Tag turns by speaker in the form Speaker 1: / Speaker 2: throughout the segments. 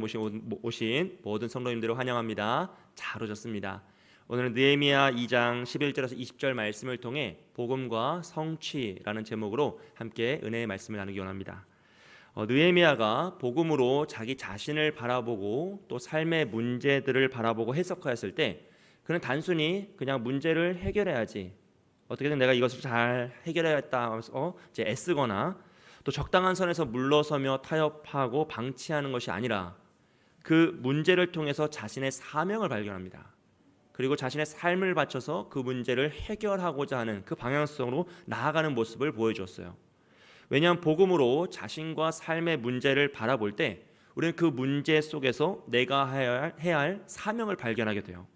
Speaker 1: 오신 모든 성도님들을 환영합니다. 잘 오셨습니다. 오늘은 느헤미야 2장 11절에서 20절 말씀을 통해 복음과 성취라는 제목으로 함께 은혜의 말씀을 나누기 원합니다. 느헤미야가 복음으로 자기 자신을 바라보고 또 삶의 문제들을 바라보고 해석하였을 때 그는 단순히 그냥 문제를 해결해야지, 어떻게든 내가 이것을 잘 해결해야겠다 하면서 이제 애쓰거나 또 적당한 선에서 물러서며 타협하고 방치하는 것이 아니라 그 문제를 통해서 자신의 사명을 발견합니다. 그리고 자신의 삶을 바쳐서 그 문제를 해결하고자 하는 그 방향성으로 나아가는 모습을 보여주었어요. 왜냐하면 복음으로 자신과 삶의 문제를 바라볼 때 우리는 그 문제 속에서 내가 해야 할 사명을 발견하게 돼요.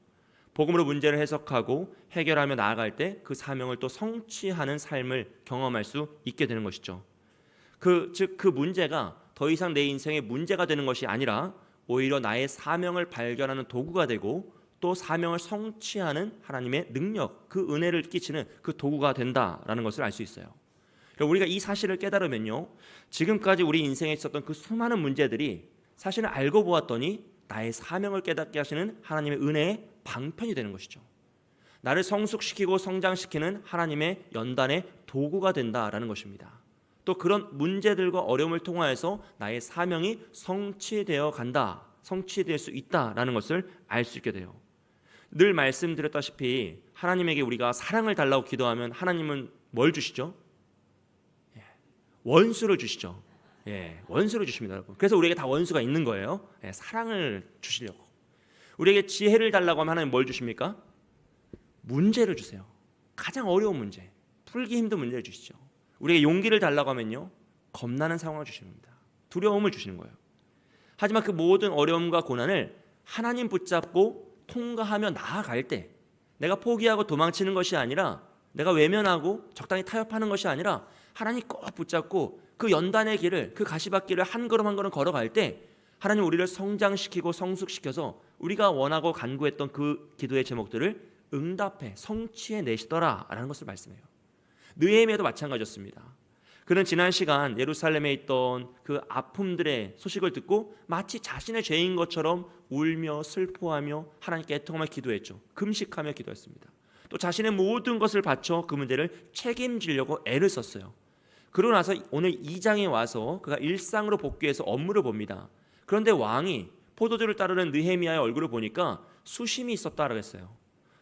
Speaker 1: 복음으로 문제를 해석하고 해결하며 나아갈 때 그 사명을 또 성취하는 삶을 경험할 수 있게 되는 것이죠. 즉 그 문제가 더 이상 내 인생의 문제가 되는 것이 아니라 오히려 나의 사명을 발견하는 도구가 되고 또 사명을 성취하는 하나님의 능력, 그 은혜를 끼치는 그 도구가 된다라는 것을 알 수 있어요. 우리가 이 사실을 깨달으면요, 지금까지 우리 인생에 있었던 그 수많은 문제들이 사실은 알고 보았더니 나의 사명을 깨닫게 하시는 하나님의 은혜의 방편이 되는 것이죠. 나를 성숙시키고 성장시키는 하나님의 연단의 도구가 된다라는 것입니다. 또 그런 문제들과 어려움을 통하여서 나의 사명이 성취되어 간다, 성취될 수 있다라는 것을 알 수 있게 돼요. 늘 말씀드렸다시피 하나님에게 우리가 사랑을 달라고 기도하면 하나님은 뭘 주시죠? 원수를 주시죠. 원수를 주십니다, 여러분. 그래서 우리에게 다 원수가 있는 거예요. 사랑을 주시려고. 우리에게 지혜를 달라고 하면 하나님 뭘 주십니까? 문제를 주세요. 가장 어려운 문제, 풀기 힘든 문제를 주시죠. 우리에게 용기를 달라고 하면요, 겁나는 상황을 주십니다. 두려움을 주시는 거예요. 하지만 그 모든 어려움과 고난을 하나님 붙잡고 통과하며 나아갈 때 내가 포기하고 도망치는 것이 아니라, 내가 외면하고 적당히 타협하는 것이 아니라 하나님 꼭 붙잡고 그 연단의 길을, 그 가시밭길을 한 걸음 한 걸음 걸어갈 때 하나님 우리를 성장시키고 성숙시켜서 우리가 원하고 간구했던 그 기도의 제목들을 응답해 성취해 내시더라라는 것을 말씀해요. 느헤미야도 마찬가지였습니다. 그는 지난 시간 예루살렘에 있던 그 아픔들의 소식을 듣고 마치 자신의 죄인 것처럼 울며 슬퍼하며 하나님께 애통하며 기도했죠. 금식하며 기도했습니다. 또 자신의 모든 것을 바쳐 그 문제를 책임지려고 애를 썼어요. 그러고 나서 오늘 2장에 와서 그가 일상으로 복귀해서 업무를 봅니다. 그런데 왕이 포도주를 따르는 느헤미야의 얼굴을 보니까 수심이 있었다라고 했어요.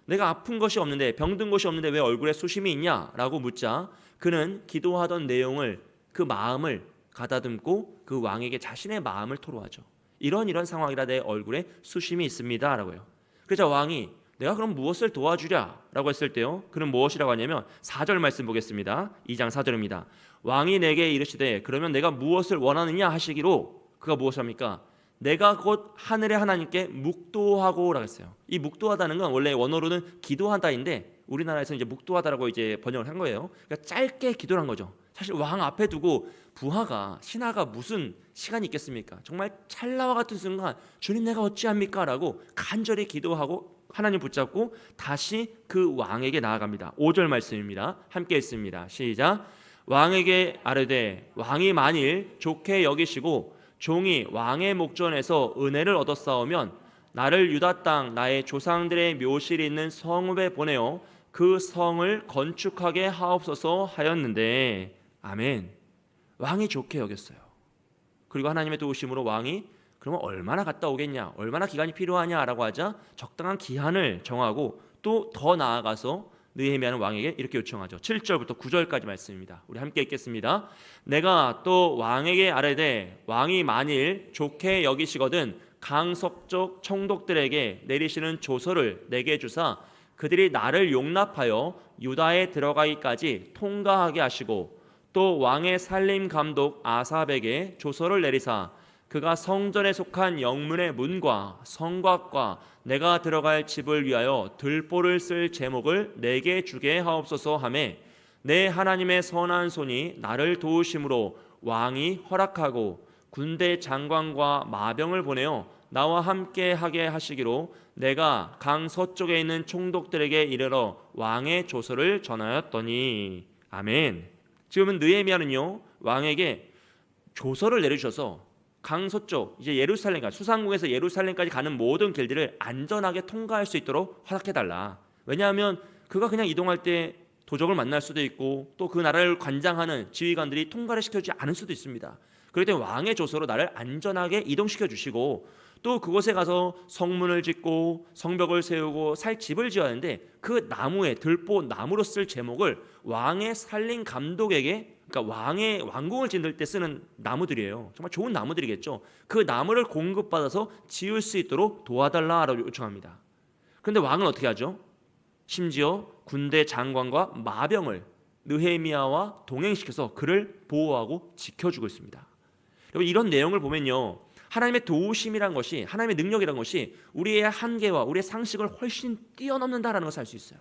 Speaker 1: 내가 아픈 것이 없는데, 병든 것이 없는데 왜 얼굴에 수심이 있냐라고 묻자 그는 기도하던 내용을, 그 마음을 가다듬고 그 왕에게 자신의 마음을 토로하죠. 이런 상황이라 내 얼굴에 수심이 있습니다 라고요. 그래서 왕이 내가 그럼 무엇을 도와주랴 라고 했을 때요, 그는 무엇이라고 하냐면 4절 말씀 보겠습니다. 2장 4절입니다. 왕이 내게 이르시되 그러면 내가 무엇을 원하느냐 하시기로, 그가 무엇을 합니까? 내가 곧 하늘의 하나님께 묵도하고 라고 했어요. 이 묵도하다는 건 원래 원어로는 기도하다인데 우리나라에서 이제 묵도하다라고 이제 번역을 한 거예요. 그러니까 짧게 기도를 한 거죠. 사실 왕 앞에 두고 부하가, 신하가 무슨 시간이 있겠습니까? 정말 찰나와 같은 순간 주님 내가 어찌합니까? 라고 간절히 기도하고 하나님 붙잡고 다시 그 왕에게 나아갑니다. 5절 말씀입니다. 함께 읽습니다. 시작. 왕에게 아뢰되 왕이 만일 좋게 여기시고 종이 왕의 목전에서 은혜를 얻었사오면 나를 유다 땅 나의 조상들의 묘실이 있는 성읍에 보내어 그 성을 건축하게 하옵소서 하였는데, 아멘. 왕이 좋게 여겼어요. 그리고 하나님의 도우심으로 왕이 그러면 얼마나 갔다 오겠냐, 얼마나 기간이 필요하냐라고 하자 적당한 기한을 정하고 또 더 나아가서 느헤미야는 왕에게 이렇게 요청하죠. 7절부터 9절까지 말씀입니다. 우리 함께 읽겠습니다. 내가 또 왕에게 아뢰되 왕이 만일 좋게 여기시거든 강석쪽 총독들에게 내리시는 조서를 내게 주사 그들이 나를 용납하여 유다에 들어가기까지 통과하게 하시고 또 왕의 살림 감독 아삽에게 조서를 내리사 그가 성전에 속한 영문의 문과 성곽과 내가 들어갈 집을 위하여 들보를 쓸 제목을 내게 주게 하옵소서 하매 내 하나님의 선한 손이 나를 도우심으로 왕이 허락하고 군대 장관과 마병을 보내어 나와 함께 하게 하시기로 내가 강 서쪽에 있는 총독들에게 이르러 왕의 조서를 전하였더니, 아멘. 지금은 느헤미야는요 왕에게 조서를 내려주셔서 강서쪽 이제 예루살렘, 수상국에서 예루살렘까지 가는 모든 길들을 안전하게 통과할 수 있도록 허락해달라. 왜냐하면 그가 그냥 이동할 때 도적을 만날 수도 있고 또 그 나라를 관장하는 지휘관들이 통과를 시켜주지 않을 수도 있습니다. 그럴 때 왕의 조서로 나를 안전하게 이동시켜 주시고 또 그곳에 가서 성문을 짓고 성벽을 세우고 살 집을 지어야 하는데 그 나무에 들보 나무로 쓸 제목을 왕의 살림 감독에게, 그러니까 왕의 왕궁을 짓을 때 쓰는 나무들이에요. 정말 좋은 나무들이겠죠. 그 나무를 공급받아서 지을 수 있도록 도와달라라고 요청합니다. 그런데 왕은 어떻게 하죠? 심지어 군대 장관과 마병을 느헤미야와 동행시켜서 그를 보호하고 지켜주고 있습니다. 여러분, 이런 내용을 보면요, 하나님의 도우심이란 것이, 하나님의 능력이란 것이 우리의 한계와 우리의 상식을 훨씬 뛰어넘는다라는 것을 알 수 있어요.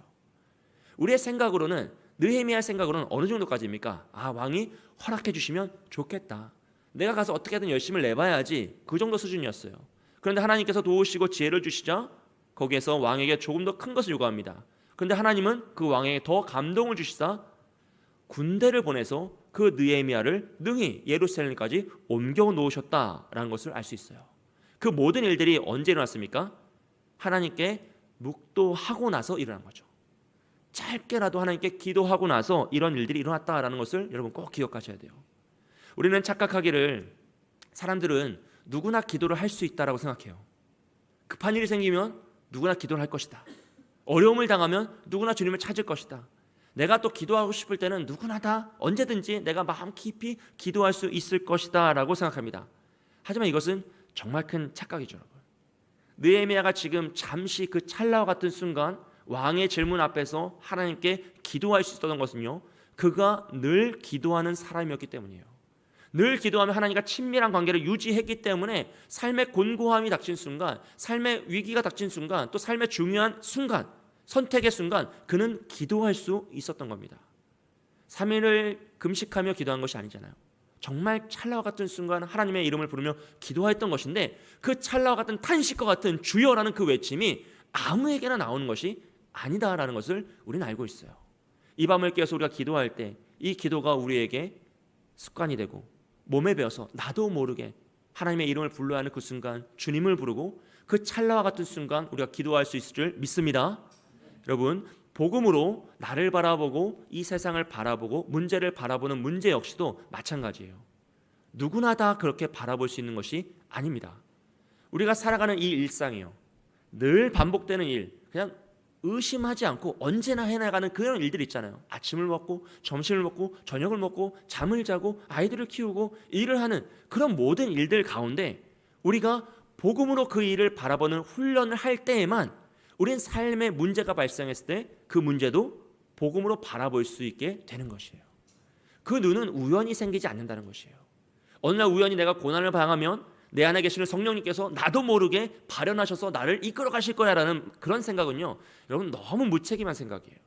Speaker 1: 우리의 생각으로는, 느헤미야의 생각으로는 어느 정도까지입니까? 왕이 허락해 주시면 좋겠다, 내가 가서 어떻게든 열심을 내봐야지, 그 정도 수준이었어요. 그런데 하나님께서 도우시고 지혜를 주시자 거기에서 왕에게 조금 더 큰 것을 요구합니다. 그런데 하나님은 그 왕에게 더 감동을 주시사 군대를 보내서 그 느헤미야를 능히 예루살렘까지 옮겨 놓으셨다라는 것을 알 수 있어요. 그 모든 일들이 언제 일어났습니까? 하나님께 묵도하고 나서 일어난 거죠. 짧게라도 하나님께 기도하고 나서 이런 일들이 일어났다라는 것을 여러분 꼭 기억하셔야 돼요. 우리는 착각하기를 사람들은 누구나 기도를 할 수 있다라고 생각해요. 급한 일이 생기면 누구나 기도를 할 것이다. 어려움을 당하면 누구나 주님을 찾을 것이다. 내가 또 기도하고 싶을 때는 누구나 다 언제든지 내가 마음 깊이 기도할 수 있을 것이다 라고 생각합니다. 하지만 이것은 정말 큰 착각이죠, 여러분. 느헤미야가 지금 잠시 그 찰나와 같은 순간 왕의 질문 앞에서 하나님께 기도할 수 있었던 것은요, 그가 늘 기도하는 사람이었기 때문이에요. 늘 기도하며 하나님과 친밀한 관계를 유지했기 때문에 삶의 곤고함이 닥친 순간, 삶의 위기가 닥친 순간, 또 삶의 중요한 순간, 선택의 순간 그는 기도할 수 있었던 겁니다. 3일을 금식하며 기도한 것이 아니잖아요. 정말 찰나와 같은 순간 하나님의 이름을 부르며 기도했던 것인데, 그 찰나와 같은 탄식과 같은 주여라는 그 외침이 아무에게나 나오는 것이 아니다라는 것을 우리는 알고 있어요. 이 밤을 깨어서 우리가 기도할 때 이 기도가 우리에게 습관이 되고 몸에 배어서 나도 모르게 하나님의 이름을 불러야 하는 그 순간 주님을 부르고 그 찰나와 같은 순간 우리가 기도할 수 있을 줄 믿습니다. 여러분, 복음으로 나를 바라보고 이 세상을 바라보고 문제를 바라보는 문제 역시도 마찬가지예요. 누구나 다 그렇게 바라볼 수 있는 것이 아닙니다. 우리가 살아가는 이 일상이요, 늘 반복되는 일, 그냥 의심하지 않고 언제나 해나가는 그런 일들이 있잖아요. 아침을 먹고 점심을 먹고 저녁을 먹고 잠을 자고 아이들을 키우고 일을 하는 그런 모든 일들 가운데 우리가 복음으로 그 일을 바라보는 훈련을 할 때에만 우린 삶의 문제가 발생했을 때 그 문제도 복음으로 바라볼 수 있게 되는 것이에요. 그 눈은 우연히 생기지 않는다는 것이에요. 어느 날 우연히 내가 고난을 당하면 내 안에 계시는 성령님께서 나도 모르게 발현하셔서 나를 이끌어 가실 거야라는 그런 생각은요, 여러분 너무 무책임한 생각이에요.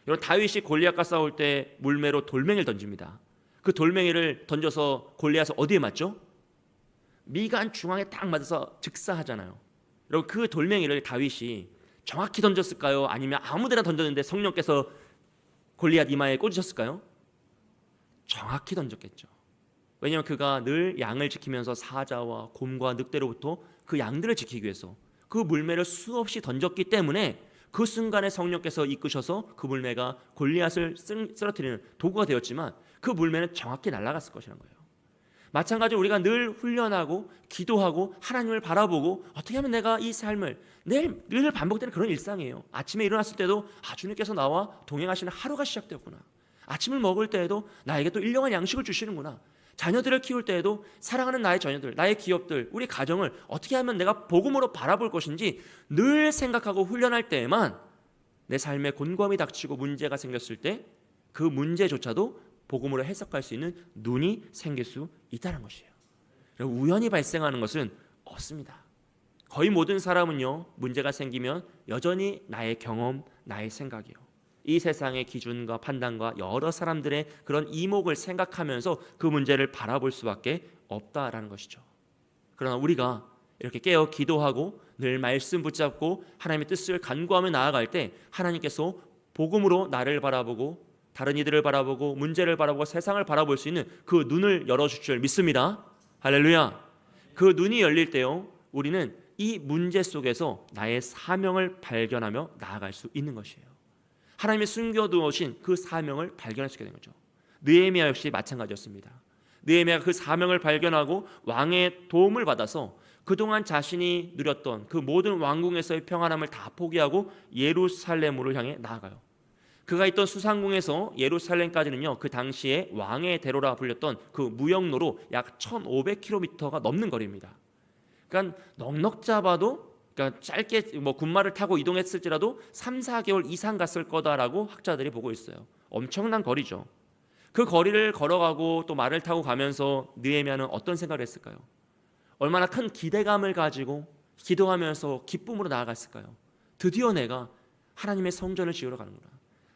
Speaker 1: 여러분, 다윗이 골리앗과 싸울 때 물매로 돌멩이를 던집니다. 그 돌멩이를 던져서 골리앗을 어디에 맞죠? 미간 중앙에 딱 맞아서 즉사하잖아요. 여러분, 그 돌멩이를 다윗이 정확히 던졌을까요? 아니면 아무데나 던졌는데 성령께서 골리앗 이마에 꽂으셨을까요? 정확히 던졌겠죠. 왜냐하면 그가 늘 양을 지키면서 사자와 곰과 늑대로부터 그 양들을 지키기 위해서 그 물매를 수없이 던졌기 때문에 그 순간에 성령께서 이끄셔서 그 물매가 골리앗을 쓰러뜨리는 도구가 되었지만 그 물매는 정확히 날아갔을 것이라는 거예요. 마찬가지로 우리가 늘 훈련하고 기도하고 하나님을 바라보고 어떻게 하면 내가 이 삶을 늘 반복되는 그런 일상이에요. 아침에 일어났을 때도 주님께서 나와 동행하시는 하루가 시작되었구나. 아침을 먹을 때에도 나에게 또 일용할 양식을 주시는구나. 자녀들을 키울 때에도 사랑하는 나의 자녀들, 나의 기업들, 우리 가정을 어떻게 하면 내가 복음으로 바라볼 것인지 늘 생각하고 훈련할 때에만 내 삶에 곤고함이 닥치고 문제가 생겼을 때 그 문제조차도 복음으로 해석할 수 있는 눈이 생길 수 있다는 것이에요. 우연히 발생하는 것은 없습니다. 거의 모든 사람은요, 문제가 생기면 여전히 나의 경험, 나의 생각이요, 이 세상의 기준과 판단과 여러 사람들의 그런 이목을 생각하면서 그 문제를 바라볼 수밖에 없다라는 것이죠. 그러나 우리가 이렇게 깨어 기도하고 늘 말씀 붙잡고 하나님의 뜻을 간구하며 나아갈 때 하나님께서 복음으로 나를 바라보고 다른 이들을 바라보고 문제를 바라보고 세상을 바라볼 수 있는 그 눈을 열어줄 줄 믿습니다. 할렐루야. 그 눈이 열릴 때요, 우리는 이 문제 속에서 나의 사명을 발견하며 나아갈 수 있는 것이에요. 하나님이 숨겨두신 그 사명을 발견할 수 있게 된 거죠. 느헤미야 역시 마찬가지였습니다. 느헤미야가 그 사명을 발견하고 왕의 도움을 받아서 그동안 자신이 누렸던 그 모든 왕궁에서의 평안함을 다 포기하고 예루살렘으로 향해 나아가요. 그가 있던 수상궁에서 예루살렘까지는요, 그 당시에 왕의 대로라 불렸던 그 무역로로 약 1500km가 넘는 거리입니다. 그러니까 넉넉 잡아도, 그러니까 짧게 뭐 군마를 타고 이동했을지라도 3-4개월 이상 갔을 거다라고 학자들이 보고 있어요. 엄청난 거리죠. 그 거리를 걸어가고 또 말을 타고 가면서 느헤미야는 어떤 생각을 했을까요? 얼마나 큰 기대감을 가지고 기도하면서 기쁨으로 나아갔을까요? 드디어 내가 하나님의 성전을 지으러 가는구나.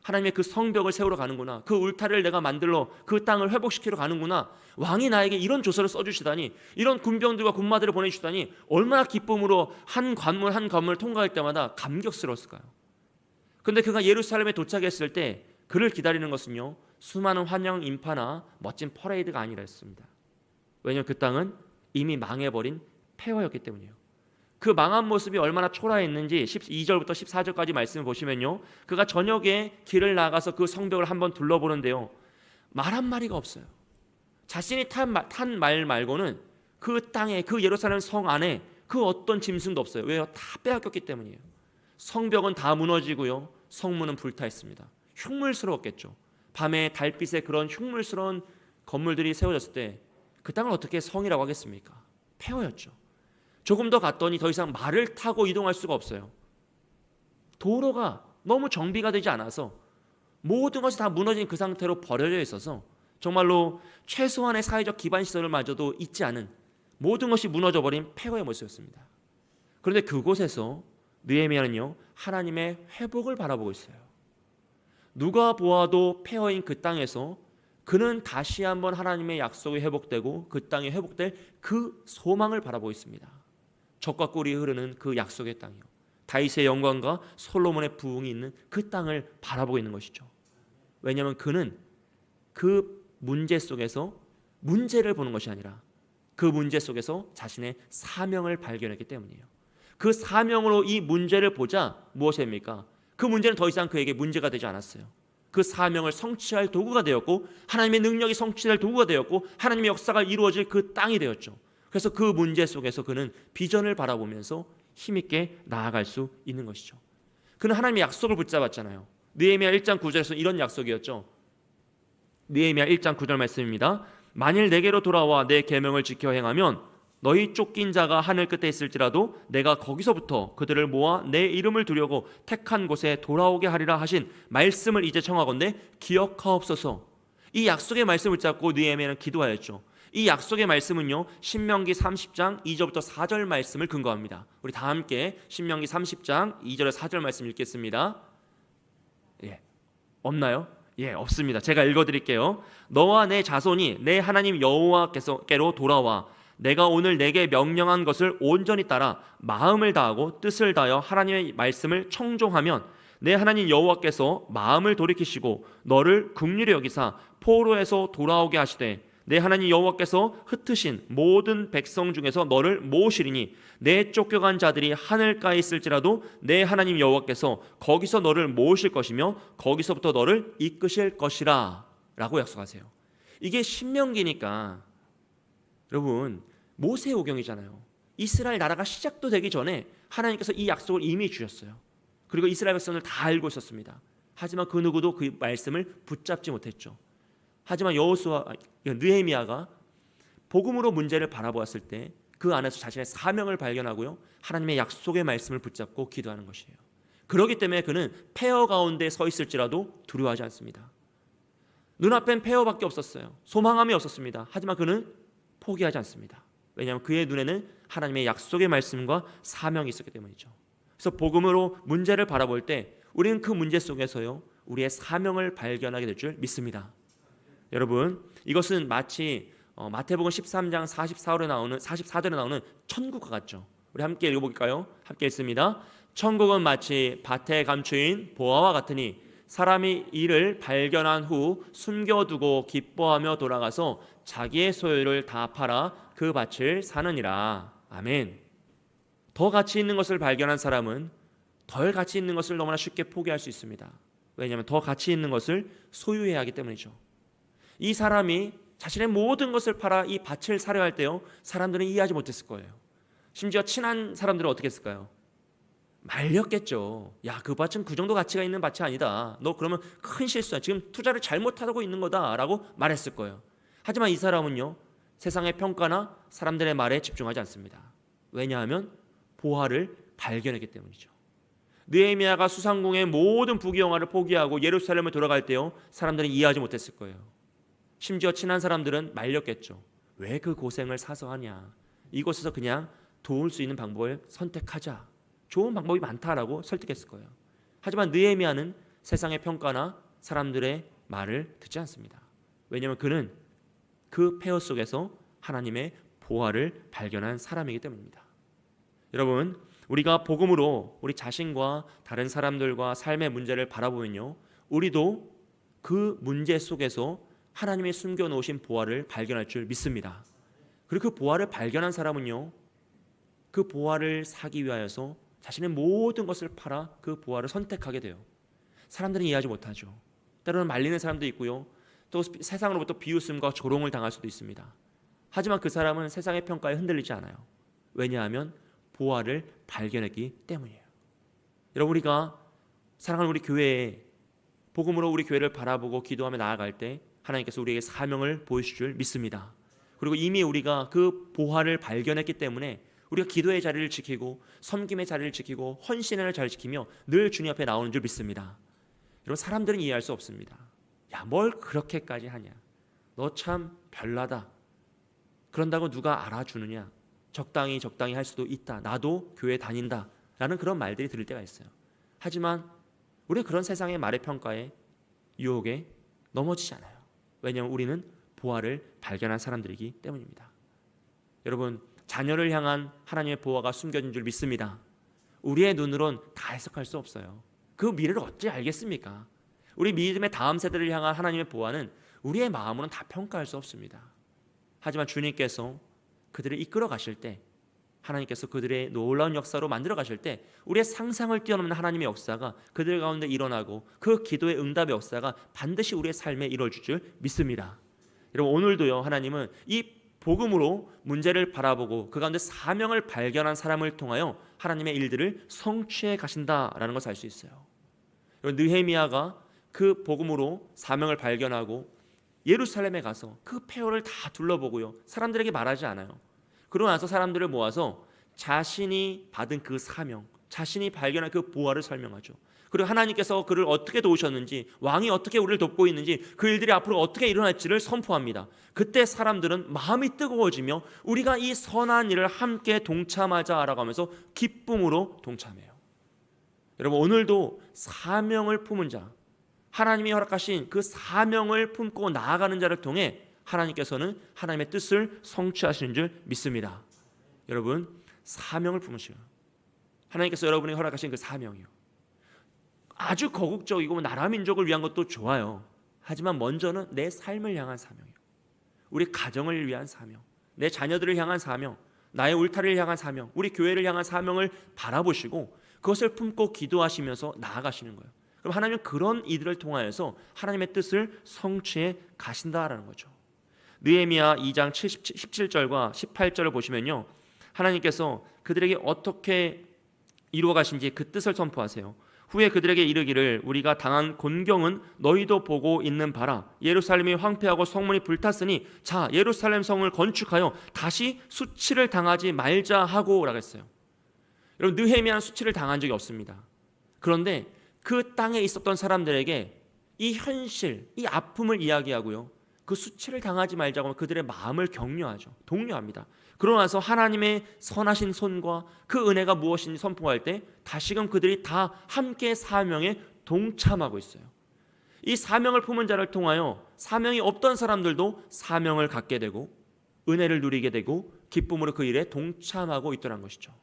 Speaker 1: 하나님의 그 성벽을 세우러 가는구나. 그 울타리를 내가 만들러 그 땅을 회복시키러 가는구나. 왕이 나에게 이런 조서를 써주시다니, 이런 군병들과 군마들을 보내주시다니 얼마나 기쁨으로 한 관문 한 관문을 통과할 때마다 감격스러웠을까요? 그런데 그가 예루살렘에 도착했을 때 그를 기다리는 것은요, 수많은 환영 인파나 멋진 퍼레이드가 아니라 했습니다. 왜냐하면 그 땅은 이미 망해버린 폐허였기 때문이에요. 그 망한 모습이 얼마나 초라했는지 12절부터 14절까지 말씀을 보시면요, 그가 저녁에 길을 나가서 그 성벽을 한번 둘러보는데요, 말 한마디가 없어요. 자신이 탄 말 말고는 그 땅에, 그 예루살렘 성 안에 그 어떤 짐승도 없어요. 왜요? 다 빼앗겼기 때문이에요. 성벽은 다 무너지고요, 성문은 불타 있습니다. 흉물스러웠겠죠. 밤에 달빛에 그런 흉물스러운 건물들이 세워졌을 때 그 땅을 어떻게 성이라고 하겠습니까? 폐허였죠. 조금 더 갔더니 더 이상 말을 타고 이동할 수가 없어요. 도로가 너무 정비가 되지 않아서 모든 것이 다 무너진 그 상태로 버려져 있어서 정말로 최소한의 사회적 기반 시설을마저도 있지 않은 모든 것이 무너져버린 폐허의 모습이었습니다. 그런데 그곳에서 느헤미야는요, 하나님의 회복을 바라보고 있어요. 누가 보아도 폐허인 그 땅에서 그는 다시 한번 하나님의 약속이 회복되고 그 땅이 회복될 그 소망을 바라보고 있습니다. 젖과 꿀이 흐르는 그 약속의 땅이요, 다윗의 영광과 솔로몬의 부흥이 있는 그 땅을 바라보고 있는 것이죠. 왜냐하면 그는 그 문제 속에서 문제를 보는 것이 아니라 그 문제 속에서 자신의 사명을 발견했기 때문이에요. 그 사명으로 이 문제를 보자 무엇입니까? 그 문제는 더 이상 그에게 문제가 되지 않았어요. 그 사명을 성취할 도구가 되었고, 하나님의 능력이 성취될 도구가 되었고, 하나님의 역사가 이루어질 그 땅이 되었죠. 그래서 그 문제 속에서 그는 비전을 바라보면서 힘있게 나아갈 수 있는 것이죠. 그는 하나님의 약속을 붙잡았잖아요. 느헤미야 1장 9절에서 이런 약속이었죠. 느헤미야 1장 9절 말씀입니다. 만일 내게로 돌아와 내 계명을 지켜 행하면 너희 쫓긴 자가 하늘 끝에 있을지라도 내가 거기서부터 그들을 모아 내 이름을 두려고 택한 곳에 돌아오게 하리라 하신 말씀을 이제 청하건대 기억하옵소서. 이 약속의 말씀을 붙잡고 느헤미야는 기도하였죠. 이 약속의 말씀은요, 신명기 30장 2절부터 4절 말씀을 근거합니다. 우리 다 함께 신명기 30장 2절에 4절 말씀 읽겠습니다. 없나요? 없습니다. 제가 읽어드릴게요. 너와 내 자손이 내 하나님 여호와께로 돌아와 내가 오늘 내게 명령한 것을 온전히 따라 마음을 다하고 뜻을 다하여 하나님의 말씀을 청종하면 내 하나님 여호와께서 마음을 돌이키시고 너를 긍휼히 여기사 포로에서 돌아오게 하시되 내 하나님 여호와께서 흩으신 모든 백성 중에서 너를 모으시리니 내 쫓겨간 자들이 하늘가에 있을지라도 내 하나님 여호와께서 거기서 너를 모으실 것이며 거기서부터 너를 이끄실 것이라 라고 약속하세요. 이게 신명기니까 여러분, 모세오경이잖아요. 이스라엘 나라가 시작도 되기 전에 하나님께서 이 약속을 이미 주셨어요. 그리고 이스라엘 백성을 다 알고 있었습니다. 하지만 그 누구도 그 말씀을 붙잡지 못했죠. 하지만 느헤미야가 복음으로 문제를 바라보았을 때 그 안에서 자신의 사명을 발견하고요, 하나님의 약속의 말씀을 붙잡고 기도하는 것이에요. 그렇기 때문에 그는 폐허 가운데 서 있을지라도 두려워하지 않습니다. 눈앞엔 폐허밖에 없었어요. 소망함이 없었습니다. 하지만 그는 포기하지 않습니다. 왜냐하면 그의 눈에는 하나님의 약속의 말씀과 사명이 있었기 때문이죠. 그래서 복음으로 문제를 바라볼 때 우리는 그 문제 속에서요, 우리의 사명을 발견하게 될 줄 믿습니다. 여러분, 이것은 마치 마태복음 13장 44절에 나오는 천국과 같죠. 우리 함께 읽어볼까요? 함께 읽습니다. 천국은 마치 밭에 감추인 보화와 같으니 사람이 이를 발견한 후 숨겨두고 기뻐하며 돌아가서 자기의 소유를 다 팔아 그 밭을 사느니라. 아멘. 더 가치 있는 것을 발견한 사람은 덜 가치 있는 것을 너무나 쉽게 포기할 수 있습니다. 왜냐하면 더 가치 있는 것을 소유해야 하기 때문이죠. 이 사람이 자신의 모든 것을 팔아 이 밭을 사려 할 때요, 사람들은 이해하지 못했을 거예요. 심지어 친한 사람들은 어떻게 했을까요? 말렸겠죠. 야, 그 밭은 그 정도 가치가 있는 밭이 아니다. 너 그러면 큰 실수야. 지금 투자를 잘못하고 있는 거다라고 말했을 거예요. 하지만 이 사람은요, 세상의 평가나 사람들의 말에 집중하지 않습니다. 왜냐하면 보화를 발견했기 때문이죠. 느헤미야가 수상궁의 모든 부귀영화를 포기하고 예루살렘을 돌아갈 때요, 사람들은 이해하지 못했을 거예요. 심지어 친한 사람들은 말렸겠죠. 왜 그 고생을 사서 하냐. 이곳에서 그냥 도울 수 있는 방법을 선택하자. 좋은 방법이 많다라고 설득했을 거예요. 하지만 느헤미야는 세상의 평가나 사람들의 말을 듣지 않습니다. 왜냐하면 그는 그 폐허 속에서 하나님의 보화를 발견한 사람이기 때문입니다. 여러분, 우리가 복음으로 우리 자신과 다른 사람들과 삶의 문제를 바라보면요, 우리도 그 문제 속에서 하나님이 숨겨놓으신 보화를 발견할 줄 믿습니다. 그리고 그 보화를 발견한 사람은요, 그 보화를 사기 위하여서 자신의 모든 것을 팔아 그 보화를 선택하게 돼요. 사람들은 이해하지 못하죠. 때로는 말리는 사람도 있고요, 또 세상으로부터 비웃음과 조롱을 당할 수도 있습니다. 하지만 그 사람은 세상의 평가에 흔들리지 않아요. 왜냐하면 보화를 발견했기 때문이에요. 여러분, 우리가 사랑하는 우리 교회에 복음으로 우리 교회를 바라보고 기도하며 나아갈 때 하나님께서 우리에게 사명을 보여주실 줄 믿습니다. 그리고 이미 우리가 그 보화를 발견했기 때문에 우리가 기도의 자리를 지키고 섬김의 자리를 지키고 헌신을 잘 지키며 늘 주님 앞에 나오는 줄 믿습니다. 여러분, 사람들은 이해할 수 없습니다. 야, 뭘 그렇게까지 하냐. 너 참 별나다. 그런다고 누가 알아주느냐. 적당히 할 수도 있다. 나도 교회 다닌다. 라는 그런 말들이 들을 때가 있어요. 하지만 우리는 그런 세상의 말의 평가에 유혹에 넘어지지 않아요. 왜냐하면 우리는 보화를 발견한 사람들이기 때문입니다. 여러분, 자녀를 향한 하나님의 보화가 숨겨진 줄 믿습니다. 우리의 눈으론 다 해석할 수 없어요. 그 미래를 어찌 알겠습니까? 우리 믿음의 다음 세대를 향한 하나님의 보화는 우리의 마음으로는 다 평가할 수 없습니다. 하지만 주님께서 그들을 이끌어 가실 때, 하나님께서 그들의 놀라운 역사로 만들어 가실 때 우리의 상상을 뛰어넘는 하나님의 역사가 그들 가운데 일어나고 그 기도의 응답의 역사가 반드시 우리의 삶에 이루어질 줄 믿습니다. 여러분, 오늘도요, 하나님은 이 복음으로 문제를 바라보고 그 가운데 사명을 발견한 사람을 통하여 하나님의 일들을 성취해 가신다라는 것을 알 수 있어요. 느헤미야가 그 복음으로 사명을 발견하고 예루살렘에 가서 그 폐허를 다 둘러보고요, 사람들에게 말하지 않아요. 그러고 나서 사람들을 모아서 자신이 받은 그 사명, 자신이 발견한 그 보화를 설명하죠. 그리고 하나님께서 그를 어떻게 도우셨는지, 왕이 어떻게 우리를 돕고 있는지, 그 일들이 앞으로 어떻게 일어날지를 선포합니다. 그때 사람들은 마음이 뜨거워지며 우리가 이 선한 일을 함께 동참하자라고 하면서 기쁨으로 동참해요. 여러분, 오늘도 사명을 품은 자, 하나님이 허락하신 그 사명을 품고 나아가는 자를 통해 하나님께서는 하나님의 뜻을 성취하시는 줄 믿습니다. 여러분, 사명을 품으시오. 하나님께서 여러분에게 허락하신 그 사명이요, 아주 거국적이고 나라 민족을 위한 것도 좋아요. 하지만 먼저는 내 삶을 향한 사명이요, 우리 가정을 위한 사명, 내 자녀들을 향한 사명, 나의 울타리를 향한 사명, 우리 교회를 향한 사명을 바라보시고 그것을 품고 기도하시면서 나아가시는 거예요. 그럼 하나님은 그런 이들을 통하여서 하나님의 뜻을 성취해 가신다라는 거죠. 느헤미야 2장 17절과 18절을 보시면요, 하나님께서 그들에게 어떻게 이루어 가신지 그 뜻을 선포하세요. 후에 그들에게 이르기를 우리가 당한 곤경은 너희도 보고 있는 바라. 예루살렘이 황폐하고 성문이 불탔으니 자, 예루살렘 성을 건축하여 다시 수치를 당하지 말자 하고 라고 했어요. 여러분, 느헤미야는 수치를 당한 적이 없습니다. 그런데 그 땅에 있었던 사람들에게 이 현실, 이 아픔을 이야기하고요, 그 수치를 당하지 말자고 그들의 마음을 격려하죠. 독려합니다. 그러고 나서 하나님의 선하신 손과 그 은혜가 무엇인지 선포할 때 다시금 그들이 다 함께 사명에 동참하고 있어요. 이 사명을 품은 자를 통하여 사명이 없던 사람들도 사명을 갖게 되고 은혜를 누리게 되고 기쁨으로 그 일에 동참하고 있더란 것이죠.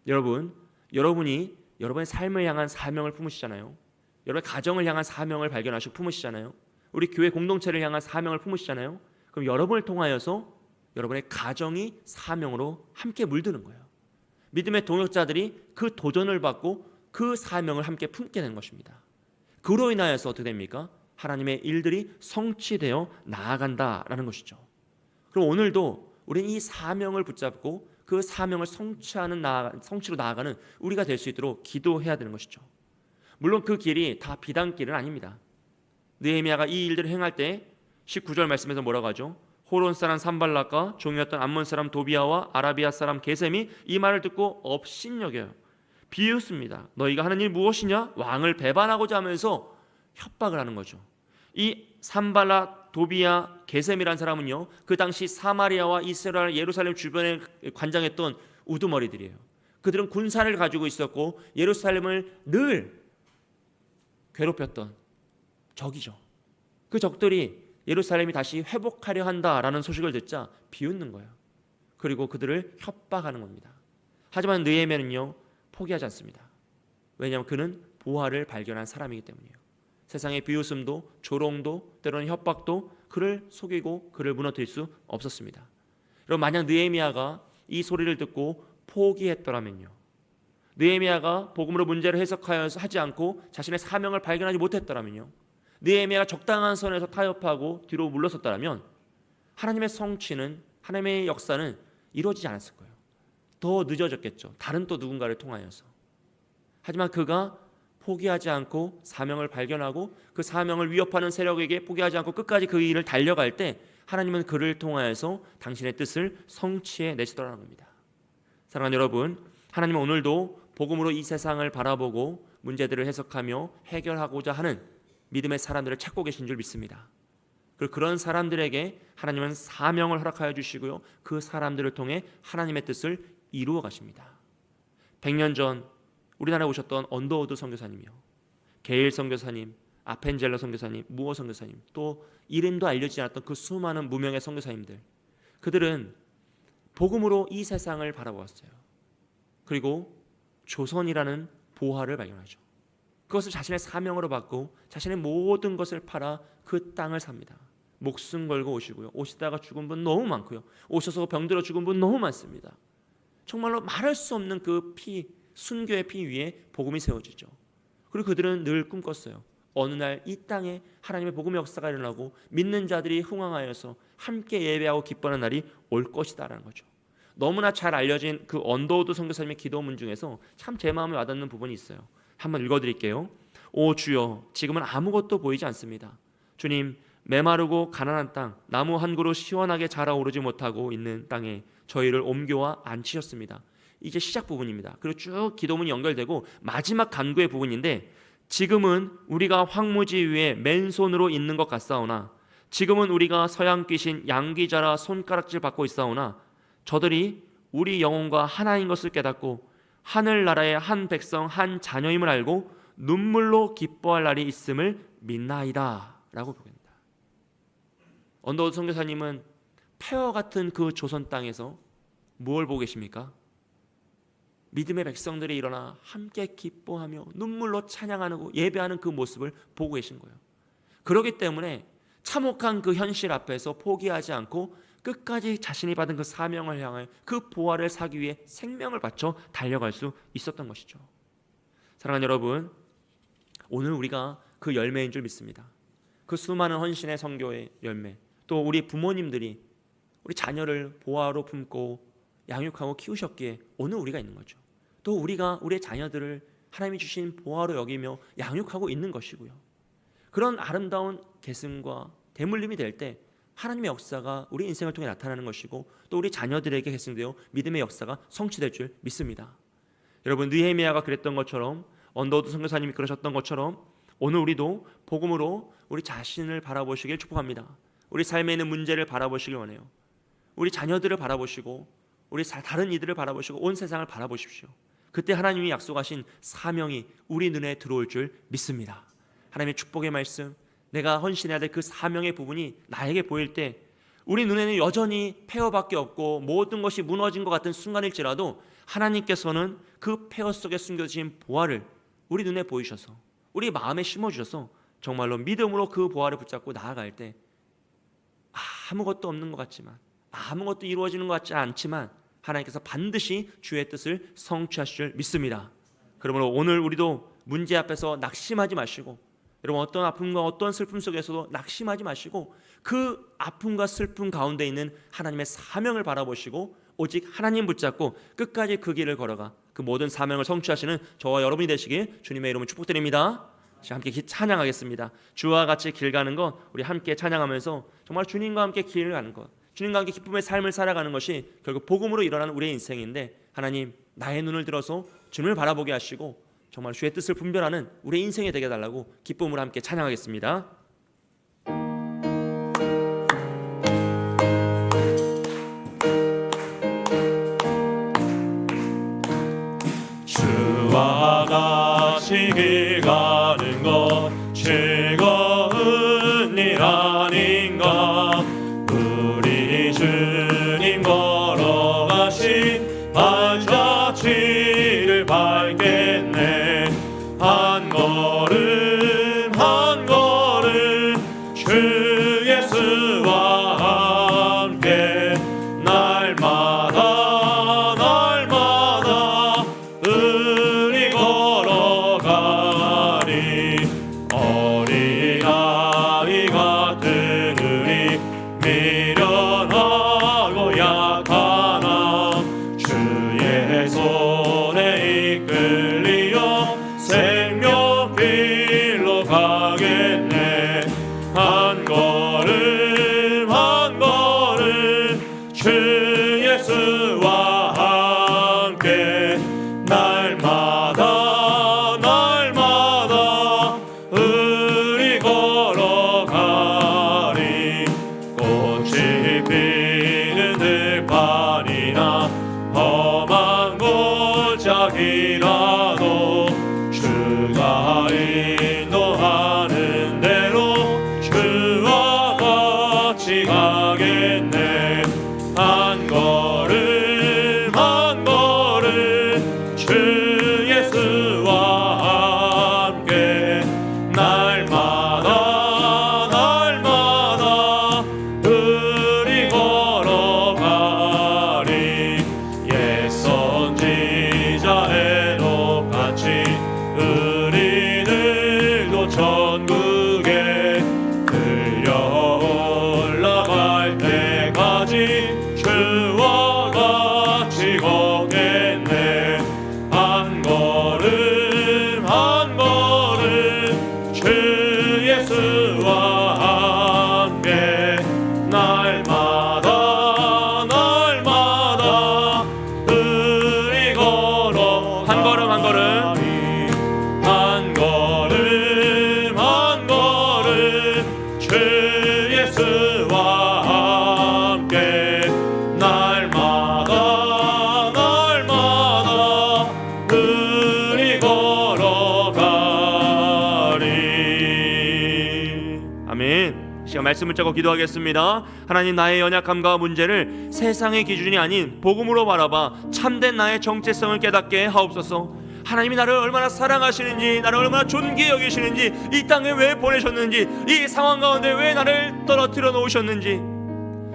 Speaker 1: 여러분이 여러분의 삶을 향한 사명을 품으시잖아요. 여러분의 가정을 향한 사명을 발견하시고 품으시잖아요. 우리 교회 공동체를 향한 사명을 품으시잖아요. 그럼 여러분을 통하여서 여러분의 가정이 사명으로 함께 물드는 거예요. 믿음의 동역자들이 그 도전을 받고 그 사명을 함께 품게 되는 것입니다. 그로 인하여서 어떻게 됩니까? 하나님의 일들이 성취되어 나아간다라는 것이죠. 그럼 오늘도 우리는 이 사명을 붙잡고 그 사명을 성취로 나아가는 우리가 될 수 있도록 기도해야 되는 것이죠. 물론 그 길이 다 비단길은 아닙니다. 느헤미야가 이 일들을 행할 때 19절 말씀에서 뭐라고 하죠? 호론 사람 산발락과 종이었던 암몬 사람 도비아와 아라비아 사람 게셈이 이 말을 듣고 업신여겨요. 비웃습니다. 너희가 하는 일 무엇이냐? 왕을 배반하고자 하면서 협박을 하는 거죠. 이 산발락, 도비아, 게셈이라는 사람은요, 그 당시 사마리아와 이스라엘, 예루살렘 주변에 관장했던 우두머리들이에요. 그들은 군사를 가지고 있었고 예루살렘을 늘 괴롭혔던 적이죠. 그 적들이 예루살렘이 다시 회복하려 한다라는 소식을 듣자 비웃는 거예요. 그리고 그들을 협박하는 겁니다. 하지만 느헤미야는요, 포기하지 않습니다. 왜냐하면 그는 보화를 발견한 사람이기 때문이에요. 세상의 비웃음도 조롱도 때로는 협박도 그를 속이고 그를 무너뜨릴 수 없었습니다. 여러분, 만약 느헤미야가 이 소리를 듣고 포기했더라면요, 느헤미야가 복음으로 문제를 해석하여 하지 않고 자신의 사명을 발견하지 못했더라면요, 느헤미야가 적당한 선에서 타협하고 뒤로 물러섰더라면 하나님의 성취는, 하나님의 역사는 이루어지지 않았을 거예요. 더 늦어졌겠죠. 다른 또 누군가를 통하여서. 하지만 그가 포기하지 않고 사명을 발견하고 그 사명을 위협하는 세력에게 포기하지 않고 끝까지 그 일을 달려갈 때 하나님은 그를 통하여서 당신의 뜻을 성취해 내시더라는 겁니다. 사랑하는 여러분, 하나님은 오늘도 복음으로 이 세상을 바라보고 문제들을 해석하며 해결하고자 하는 믿음의 사람들을 찾고 계신 줄 믿습니다. 그리고 그런 사람들에게 하나님은 사명을 허락하여 주시고요, 그 사람들을 통해 하나님의 뜻을 이루어 가십니다. 100년 전 우리나라에 오셨던 언더우드 선교사님이요, 게일 선교사님, 아펜젤러 선교사님, 무어 선교사님, 또 이름도 알려지지 않았던 그 수많은 무명의 선교사님들, 그들은 복음으로 이 세상을 바라보았어요. 그리고 조선이라는 보화를 발견하죠. 그것을 자신의 사명으로 받고 자신의 모든 것을 팔아 그 땅을 삽니다. 목숨 걸고 오시고요, 오시다가 죽은 분 너무 많고요, 오셔서 병들어 죽은 분 너무 많습니다. 정말로 말할 수 없는 그 피, 순교의 피 위에 복음이 세워지죠. 그리고 그들은 늘 꿈꿨어요. 어느 날 이 땅에 하나님의 복음의 역사가 일어나고 믿는 자들이 흥왕하여서 함께 예배하고 기뻐하는 날이 올 것이다라는 거죠. 너무나 잘 알려진 그 언더우드 선교사님의 기도문 중에서 참 제 마음에 와닿는 부분이 있어요. 한번 읽어드릴게요. 오 주여, 지금은 아무것도 보이지 않습니다. 주님, 메마르고 가난한 땅, 나무 한 그루 시원하게 자라오르지 못하고 있는 땅에 저희를 옮겨와 앉히셨습니다. 이제 시작 부분입니다. 그리고 쭉 기도문이 연결되고 마지막 간구의 부분인데, 지금은 우리가 황무지 위에 맨손으로 있는 것 같사오나, 지금은 우리가 서양 귀신 양귀자라 손가락질 받고 있사오나, 저들이 우리 영혼과 하나인 것을 깨닫고 하늘나라의 한 백성 한 자녀임을 알고 눈물로 기뻐할 날이 있음을 믿나이다 라고 보겠습니다. 언더우드 선교사님은 폐허 같은 그 조선 땅에서 무엇을 보고 계십니까? 믿음의 백성들이 일어나 함께 기뻐하며 눈물로 찬양하고 예배하는 그 모습을 보고 계신 거예요. 그렇기 때문에 참혹한 그 현실 앞에서 포기하지 않고 끝까지 자신이 받은 그 사명을 향해 그 보화를 사기 위해 생명을 바쳐 달려갈 수 있었던 것이죠. 사랑하는 여러분, 오늘 우리가 그 열매인 줄 믿습니다. 그 수많은 헌신의 선교의 열매, 또 우리 부모님들이 우리 자녀를 보화로 품고 양육하고 키우셨기에 오늘 우리가 있는 거죠. 또 우리가 우리의 자녀들을 하나님이 주신 보화로 여기며 양육하고 있는 것이고요. 그런 아름다운 계승과 대물림이 될 때 하나님의 역사가 우리 인생을 통해 나타나는 것이고, 또 우리 자녀들에게 계승되어 믿음의 역사가 성취될 줄 믿습니다. 여러분, 느헤미야가 그랬던 것처럼, 언더우드 선교사님이 그러셨던 것처럼 오늘 우리도 복음으로 우리 자신을 바라보시길 축복합니다. 우리 삶에 있는 문제를 바라보시길 원해요. 우리 자녀들을 바라보시고 우리 다른 이들을 바라보시고 온 세상을 바라보십시오. 그때 하나님이 약속하신 사명이 우리 눈에 들어올 줄 믿습니다. 하나님의 축복의 말씀, 내가 헌신해야 될 그 사명의 부분이 나에게 보일 때 우리 눈에는 여전히 폐허밖에 없고 모든 것이 무너진 것 같은 순간일지라도 하나님께서는 그 폐허 속에 숨겨진 보화를 우리 눈에 보이셔서 우리 마음에 심어주셔서 정말로 믿음으로 그 보화를 붙잡고 나아갈 때 아무것도 없는 것 같지만, 아무것도 이루어지는 것 같지 않지만 하나님께서 반드시 주의 뜻을 성취하실 줄 믿습니다. 그러므로 오늘 우리도 문제 앞에서 낙심하지 마시고, 여러분 어떤 아픔과 어떤 슬픔 속에서도 낙심하지 마시고, 그 아픔과 슬픔 가운데 있는 하나님의 사명을 바라보시고 오직 하나님 붙잡고 끝까지 그 길을 걸어가 그 모든 사명을 성취하시는 저와 여러분이 되시길 주님의 이름으로 축복드립니다. 함께 찬양하겠습니다. 주와 같이 길 가는 것, 우리 함께 찬양하면서 정말 주님과 함께 길을 가는 것, 주님과 함께 기쁨의 삶을 살아가는 것이 결국 복음으로 일어나는 우리의 인생인데, 하나님 나의 눈을 들어서 주님을 바라보게 하시고 정말 주의 뜻을 분별하는 우리의 인생이 되게 해달라고 기쁨으로 함께 찬양하겠습니다.
Speaker 2: 주와 같이 길 가는 것 즐거운 일 아닌가. 우리 주님 걸어가신 발자취를 밟겠네. 한 걸음 한 걸음 주 예수와 함께 날마다 날마다 우리 걸어가리. 어린아이 같은 우리 미련하고 약하나 주의 손에 이끌리어 생명길로 가겠네. 한 걸음 한 걸음 주 예수와 함께 날마다 날마다 우리 걸어가리. 꽃이 피는 들판이나 험한 골짜기라도 주가 인도하는 대로 주와 같이 가겠네. 한 걸음 한 걸음 주 예수와 함께 날마다 날마다 우리 걸어가리. 옛 선지자의 똑같이 우리들도 천국에 들려 올라갈 때까지 주와 같이 걷겠네. 한 걸음 한 걸음 주 예수와 함께 날마다 날마다 우리 걸어
Speaker 1: 한 걸음 한 걸음
Speaker 2: 한 걸음 한 걸음 주 예수와 함께 날마다 날마다 우리 걸어가리.
Speaker 1: 아멘. 시간 말씀 붙잡고 기도하겠습니다. 하나님, 나의 연약함과 문제를 세상의 기준이 아닌 복음으로 바라봐 참된 나의 정체성을 깨닫게 하옵소서. 하나님이 나를 얼마나 사랑하시는지, 나를 얼마나 존귀히 여기시는지, 이 땅에 왜 보내셨는지, 이 상황 가운데 왜 나를 떨어뜨려 놓으셨는지,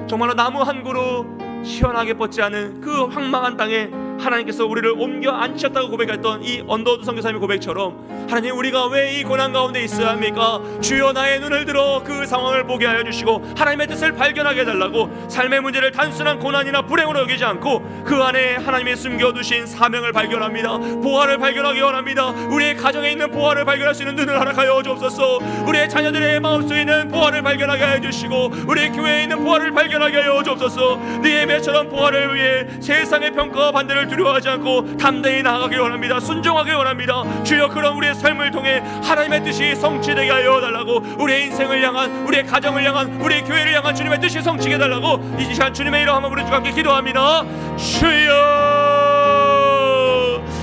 Speaker 1: 정말로 나무 한 그루 시원하게 뻗지 않은 그 황망한 땅에 하나님께서 우리를 옮겨 앉히셨다고 고백했던 이 언더우드 선교사님의 고백처럼, 하나님 우리가 왜 이 고난 가운데 있어야 합니까? 주여 나의 눈을 들어 그 상황을 보게 하여 주시고 하나님의 뜻을 발견하게 해달라고, 삶의 문제를 단순한 고난이나 불행으로 여기지 않고 그 안에 하나님이 숨겨두신 사명을 발견합니다. 보화를 발견하기 원합니다. 우리의 가정에 있는 보화를 발견할 수 있는 눈을 허락하여 주옵소서. 우리의 자녀들의 마음속에 있는 보화를 발견하게 하여 주시고 우리의 교회에 있는 보화를 발견하게 하여 주옵소서. 느헤미야처럼 보화를 위해 세상의 평가와 반대를 두려워하지 않고 담대히 나아가기 원합니다. 순종하기 원합니다. 주여, 그런 우리의 삶을 통해 하나님의 뜻이 성취되게 하여 달라고, 우리의 인생을 향한, 우리의 가정을 향한, 우리의 교회를 향한 주님의 뜻이 성취되게 해달라고 이 시간 주님의 이름 한번 부르짖고 함께 기도합니다. 주여,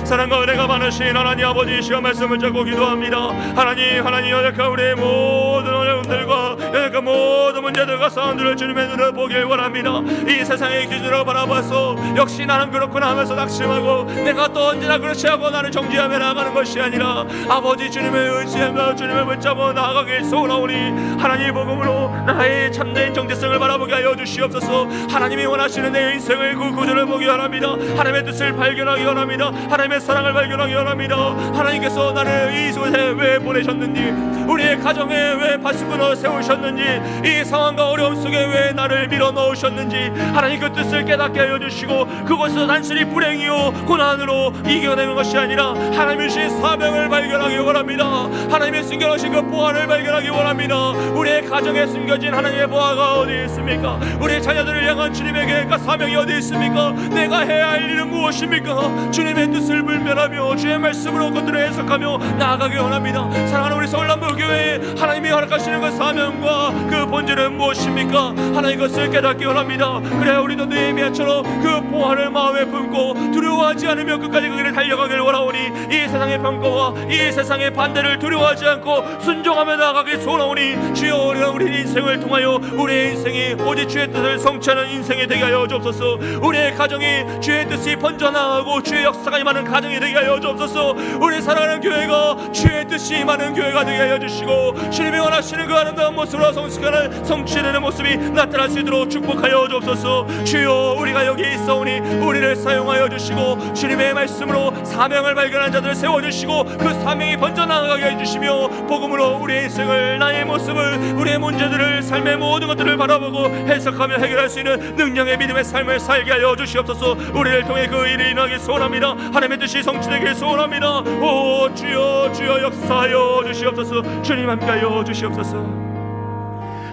Speaker 2: 사랑과 은혜가 많으신 하나님 아버지, 시간 말씀을 잡고 기도합니다. 하나님 연약한 우리의 모든 어려움들과 연약한 모든 문제들과 상황들을 주님의 눈을 보길 원합니다. 이 세상의 기준으로 바라봐서 역시 나는 그렇구나 하면서 낙심하고 내가 또 언제나 그렇지 하고 나는 정지하며 나아가는 것이 아니라 아버지 주님을 의지하며 주님을 붙잡아 나아가길 소원하오니 하나님 복음으로 나의 참된 정체성을 바라보게 하여 주시옵소서. 하나님이 원하시는 내 인생의 그 구조를 보기 원합니다. 하나님의 뜻을 발견하기 원합니다. 하나님의 사랑을 발견하기 원합니다. 하나님께서 나를 이 곳에 왜 보내셨는지, 우리의 가정에 왜 바스꾼으로 세우셨는지, 이 상황과 어려움 속에 왜 나를 밀어 넣으셨는지 하나님 그 뜻을 깨닫게 하여 주시고, 그것은 단순히 불행이요 고난으로 이겨내는 것이 아니라 하나님의 주신 사명을 발견하기 원합니다. 하나님의 숨겨놓으신 그 보화를 발견하기 원합니다. 우리의 가정에 숨겨진 하나님의 보화가 어디 있습니까? 우리의 자녀들을 향한 주님의 계획과 사명이 어디 있습니까? 내가 해야 할 일은 무엇입니까? 주님의 뜻을 불면하며 주의 말씀으로 그들을 해석하며 나아가기 원합니다. 사랑하는 우리 서울남부교회, 하나님이 허락하시는 그 사명과 그 본질은 무엇입니까? 하나님 것을 깨닫기 원합니다. 그래야 우리도 느헤미야처럼 그 보화를 마음에 품고 두려워하지 않으며 끝까지 그 길을 달려가길 원하오니, 이 세상의 평가와 이 세상의 반대를 두려워하지 않고 순종하며 나아가길 소원하오니, 주여 우리 인생을 통하여 우리의 인생이 오직 주의 뜻을 성취하는 인생이 되게 하여 주옵소서. 우리의 가정이 주의 뜻이 번져나가고 주의 역사가 임하는 가정이 되게 하여 주옵소서. 우리 사랑하는 교회가 주의 뜻이 임하는 교회가 되게 하여 주시고, 주님이 원하시는 그 아름다운 모습으로 성취되는 모습이 나타날 수 있도록 축복하여 주옵소서. 주여 우리가 여기 있어오니 우리를 사용하여 주시고, 주님의 말씀으로 사명을 발견한 자들을 세워주시고 그 사명이 번져나가게 해주시며, 복음으로 우리의 인생을, 나의 모습을, 우리의 문제들을, 삶의 모든 것들을 바라보고 해석하며 해결할 수 있는 능력의 믿음의 삶을 살게 하여 주시옵소서. 우리를 통해 그 일이 일어나길 소원합니다. 하나님의 뜻이 성취되길 소원합니다. 오 주여, 주여 역사하여 주시옵소서. 주님 함께하여 주시옵소서.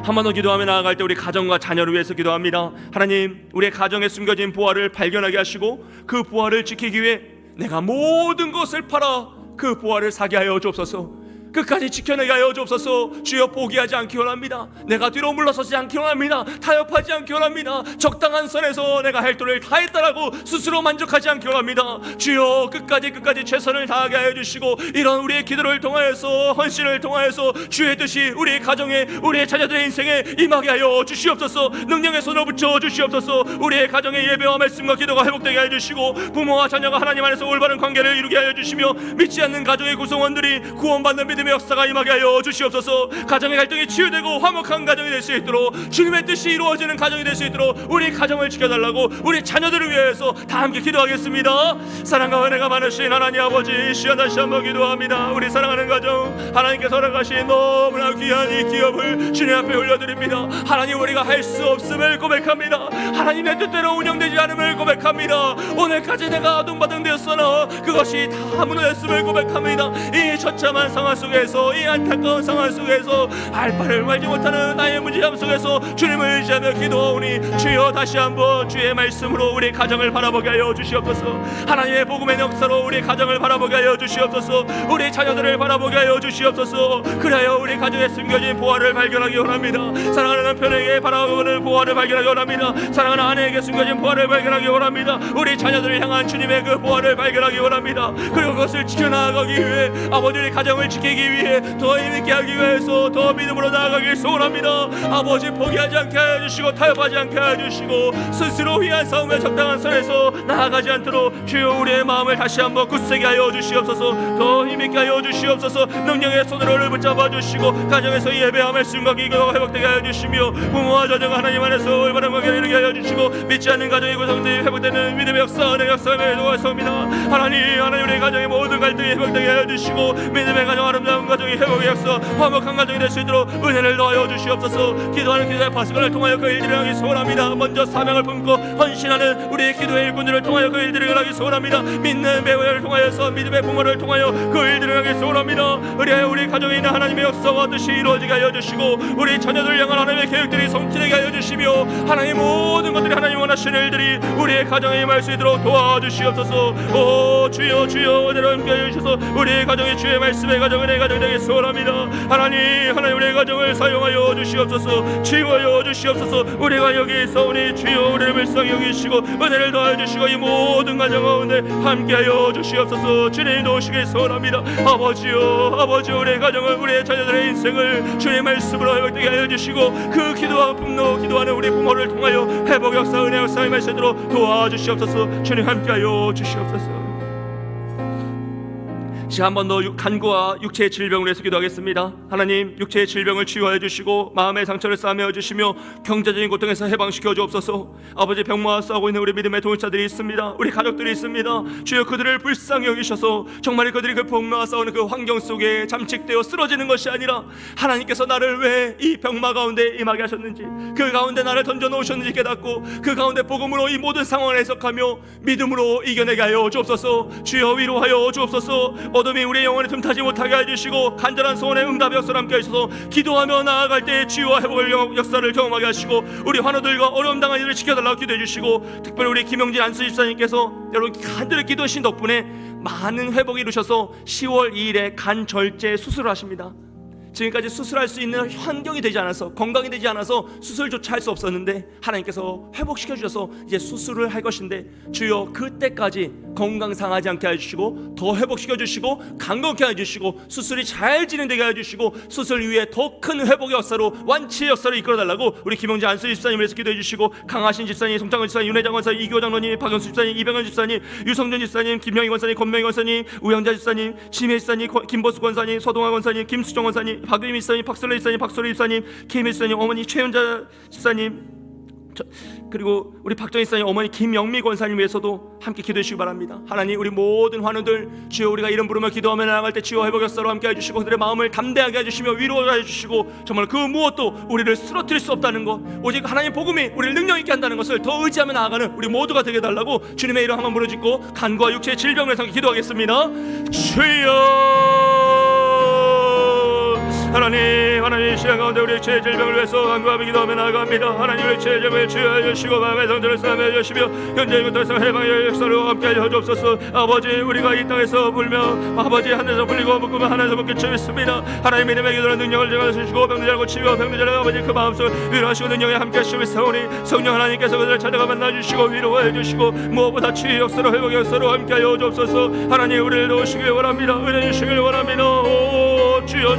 Speaker 2: 한 번 더 기도하며 나아갈 때 우리 가정과 자녀를 위해서 기도합니다. 하나님, 우리의 가정에 숨겨진 보화를 발견하게 하시고 그 보화를 지키기 위해 내가 모든 것을 팔아 그 보화를 사게 하여 주옵소서. 끝까지 지켜내게 하여 주옵소서. 주여 포기하지 않기 원합니다. 내가 뒤로 물러서지 않기 원합니다. 타협하지 않기 원합니다. 적당한 선에서 내가 할 도를 다했다라고 스스로 만족하지 않기 원합니다. 주여 끝까지 최선을 다하게 하여 주시고, 이런 우리의 기도를 통하여서, 헌신을 통하여서 주의 뜻이 우리의 가정에, 우리의 자녀들의 인생에 임하게 하여 주시옵소서. 능력의 손을 붙여 주시옵소서. 우리의 가정의 예배와 말씀과 기도가 회복되게 하여 주시고, 부모와 자녀가 하나님 안에서 올바른 관계를 이루게 하여 주시며, 믿지 않는 가정의 구성원들이 구원받는 믿음의 역사가 임하게 하여 주시옵소서. 가정의 갈등이 치유되고 화목한 가정이 될 수 있도록, 주님의 뜻이 이루어지는 가정이 될 수 있도록 우리 가정을 지켜달라고 우리 자녀들을 위해서 다 함께 기도하겠습니다. 사랑과 은혜가 많으신 하나님 아버지, 시간 다시 한번 기도합니다. 우리 사랑하는 가정, 하나님께서 허락하신 너무나 귀한 이 기업을 주님 앞에 올려드립니다. 하나님, 우리가 할 수 없음을 고백합니다. 하나님의 뜻대로 운영되지 않음을 고백합니다. 오늘까지 내가 아둥바둥 되었으나 그것이 다 무너졌음을 고백합니다. 이 처참한 상황 속에, 이 안타까운 상황 속에서 할 바를 알지 못하는 나의 문제점 속에서 주님을 의지하며 기도하오니, 주여 다시 한번 주의 말씀으로 우리 가정을 바라보게 하여 주시옵소서. 하나님의 복음의 역사로 우리 가정을 바라보게 하여 주시옵소서. 우리 자녀들을 바라보게 하여 주시옵소서. 그래야 우리 가정에 숨겨진 보화를 발견하기 원합니다. 사랑하는 남편에게 바라보는 보화를 발견하기 원합니다. 사랑하는 아내에게 숨겨진 보화를 발견하기 원합니다. 우리 자녀들을 향한 주님의 그 보화를 발견하기 원합니다. 그리고 그것을 지켜나가기 위해, 아버지 우리 가정을 지키기 위해, 더 힘있게 하기 위해서 더 믿음으로 나아가길 소원합니다. 아버지 포기하지 않게 하여 주시고, 타협하지 않게 하여 주시고, 스스로 위한 싸움에 적당한 선에서 나아가지 않도록 주여 우리의 마음을 다시 한번 굳세게 하여 주시옵소서. 더 힘있게 하여 주시옵소서. 능력의 손으로 붙잡아 주시고, 가정에서 예배와 말씀과 기도가 회복되게 하여 주시며, 부모와 자녀가 하나님 안에서 올바른 관계를 이루게 하여 주시고, 믿지 않는 가정의 구성들이 회복되는 믿음의 역사, 은혜의 역사에 도와주옵니다. 하나님 우리의 가정의 모든 갈등이 회복되게 하여 주시고, 믿음의 가정, 아름다운 가정이 회복의 역사, 화목한 가정이 될 수 있도록 은혜를 더하여 주시옵소서. 기도하는 기도의 파수꾼을 통하여 그 일들을 하기 소원합니다. 먼저 사명을 품고 헌신하는 우리의 기도의 일꾼들을 통하여 그 일들을 하기 소원합니다. 믿는 배우를 통하여서, 믿음의 부모를 통하여 그 일들을 하기 소원합니다. 의뢰하여 우리 가정에 있는 하나님의 역사와 뜻이 이루어지게 하여 주시고, 우리 자녀들 향한 하나님의 계획들이 성취되게 하여 주시며, 하나님 모든 것들이 하나님 원하시는 일들이 우리의 가정에 임할 수 있도록 도와주시옵소서. 오 주여, 주여 은혜로 함께 하여 주셔서 우리의 가정에 주의 말씀의 가정은 은혜의 가정 되게 소원합니다. 하나님 우리의 가정을 사용하여 주시옵소서. 치유하여 주시옵소서. 우리가 여기 있사오니 주여 우리를 불쌍히 여기시고 은혜를 더하여 주시고 이 모든 가정 가운데 함께하여 주시옵소서. 주님 도우시길 소원합니다. 아버지여 우리의 가정을 우리의 자녀들의 인생을 주님의 말씀으로 회복되게 하여 주시고 그 기도와 분노 기도하는 우리 부모를 통하여 회복 역사 은혜 역사의 말씀으로 도와주시옵소서. 주님 함께하여 주시옵소서. 한 번 더 간구와 육체의 질병을 위해서 기도하겠습니다. 하나님 육체의 질병을 치유하여 주시고 마음의 상처를 싸매어 주시며 경제적인 고통에서 해방시켜 주옵소서. 아버지 병마와 싸우고 있는 우리 믿음의 동역자들이 있습니다. 우리 가족들이 있습니다. 주여 그들을 불쌍히 여기셔서 정말 그들이 그 병마와 싸우는 그 환경 속에 잠식되어 쓰러지는 것이 아니라 하나님께서 나를 왜 이 병마 가운데 임하게 하셨는지 그 가운데 나를 던져 놓으셨는지 깨닫고 그 가운데 복음으로 이 모든 상황을 해석하며 믿음으로 이겨내게 하여 주옵소서. 주여 위로하여 주옵소서. 어둠이 우리의 영혼을 틈타지 못하게 해주시고 간절한 소원의 응답의 역사를 함께 하셔서 기도하며 나아갈 때 치유와 회복의 역사를 경험하게 하시고 우리 환우들과 어려움 당한 이들을 지켜달라고 기도해 주시고 특별히 우리 김영진 안수 집사님께서 여러분 간절히 기도하신 덕분에 많은 회복이 이루셔서 10월 2일에 간 절제 수술을 하십니다. 지금까지 수술할 수 있는 환경이 되지 않아서 건강이 되지 않아서 수술조차 할 수 없었는데 하나님께서 회복시켜 주셔서 이제 수술을 할 것인데 주여 그때까지 건강 상하지 않게 해주시고 더 회복시켜 주시고 강건케 해주시고 수술이 잘 진행되게 해주시고 수술 이후에 더 큰 회복의 역사로 완치의 역사를 이끌어달라고 우리 김영재 안수 집사님을 위해서 기도해 주시고 강하신 집사님, 송창근 집사님, 윤혜장 권사님, 이교 장로님, 박영수 집사님, 이병헌 집사님, 유성준 집사님, 김명희 권사님, 권명희 권사님, 우영자 집사님, 심혜 집사님, 김보수 권사님, 서동아 권사님, 김수정 권사님, 박유미 집사님, 박솔래 집사님, 박솔래 집사님, 김혜 집사님, 어머니 최윤자 집사님, 그리고 우리 박정희 집사님 어머니 김영미 권사님 위해서도 함께 기도해 주시기 바랍니다. 하나님 우리 모든 환우들 주여 우리가 이름 부르며 기도하며 나아갈 때 치유와 회복 역사로 함께 해주시고 그들의 마음을 담대하게 해주시며 위로해 주시고 정말 그 무엇도 우리를 쓰러뜨릴 수 없다는 것 오직 하나님 복음이 우리를 능력 있게 한다는 것을 더 의지하며 나아가는 우리 모두가 되게 해달라고 주님의 이름 한번 부르짖고 간과 육체의 질병을 상해 기도하겠습니다. 주여 하나님 시간 가운데 우리의 죄의 질병을 위해서 간구하며 기도하며 나아갑니다. 하나님 우리의 죄의 질병을 치유하여 주시고 마음의 상처를 싸매어 주시며 현재부터 해방의 역사로 함께 하여 주옵소서. 아버지 우리가 이 땅에서 불며 아버지 하늘에서 불리고 묶으면 하늘에서 묶여 있습니다. 하나님 이름의 기도는 능력을 제가 주시고 병들 알고 치유와 병들 아버지 그 마음속 위로하시고 능력에 함께 하시며 사오니 성령 하나님께서 그들을 찾아가 만나주시고 위로해 주시고 무엇보다 치유 역사로 회복 역사로 함께 하여 주옵소서. 하나님 우리를 도우시길 원합니다. 은혜 주시길 원합니다. 오 주여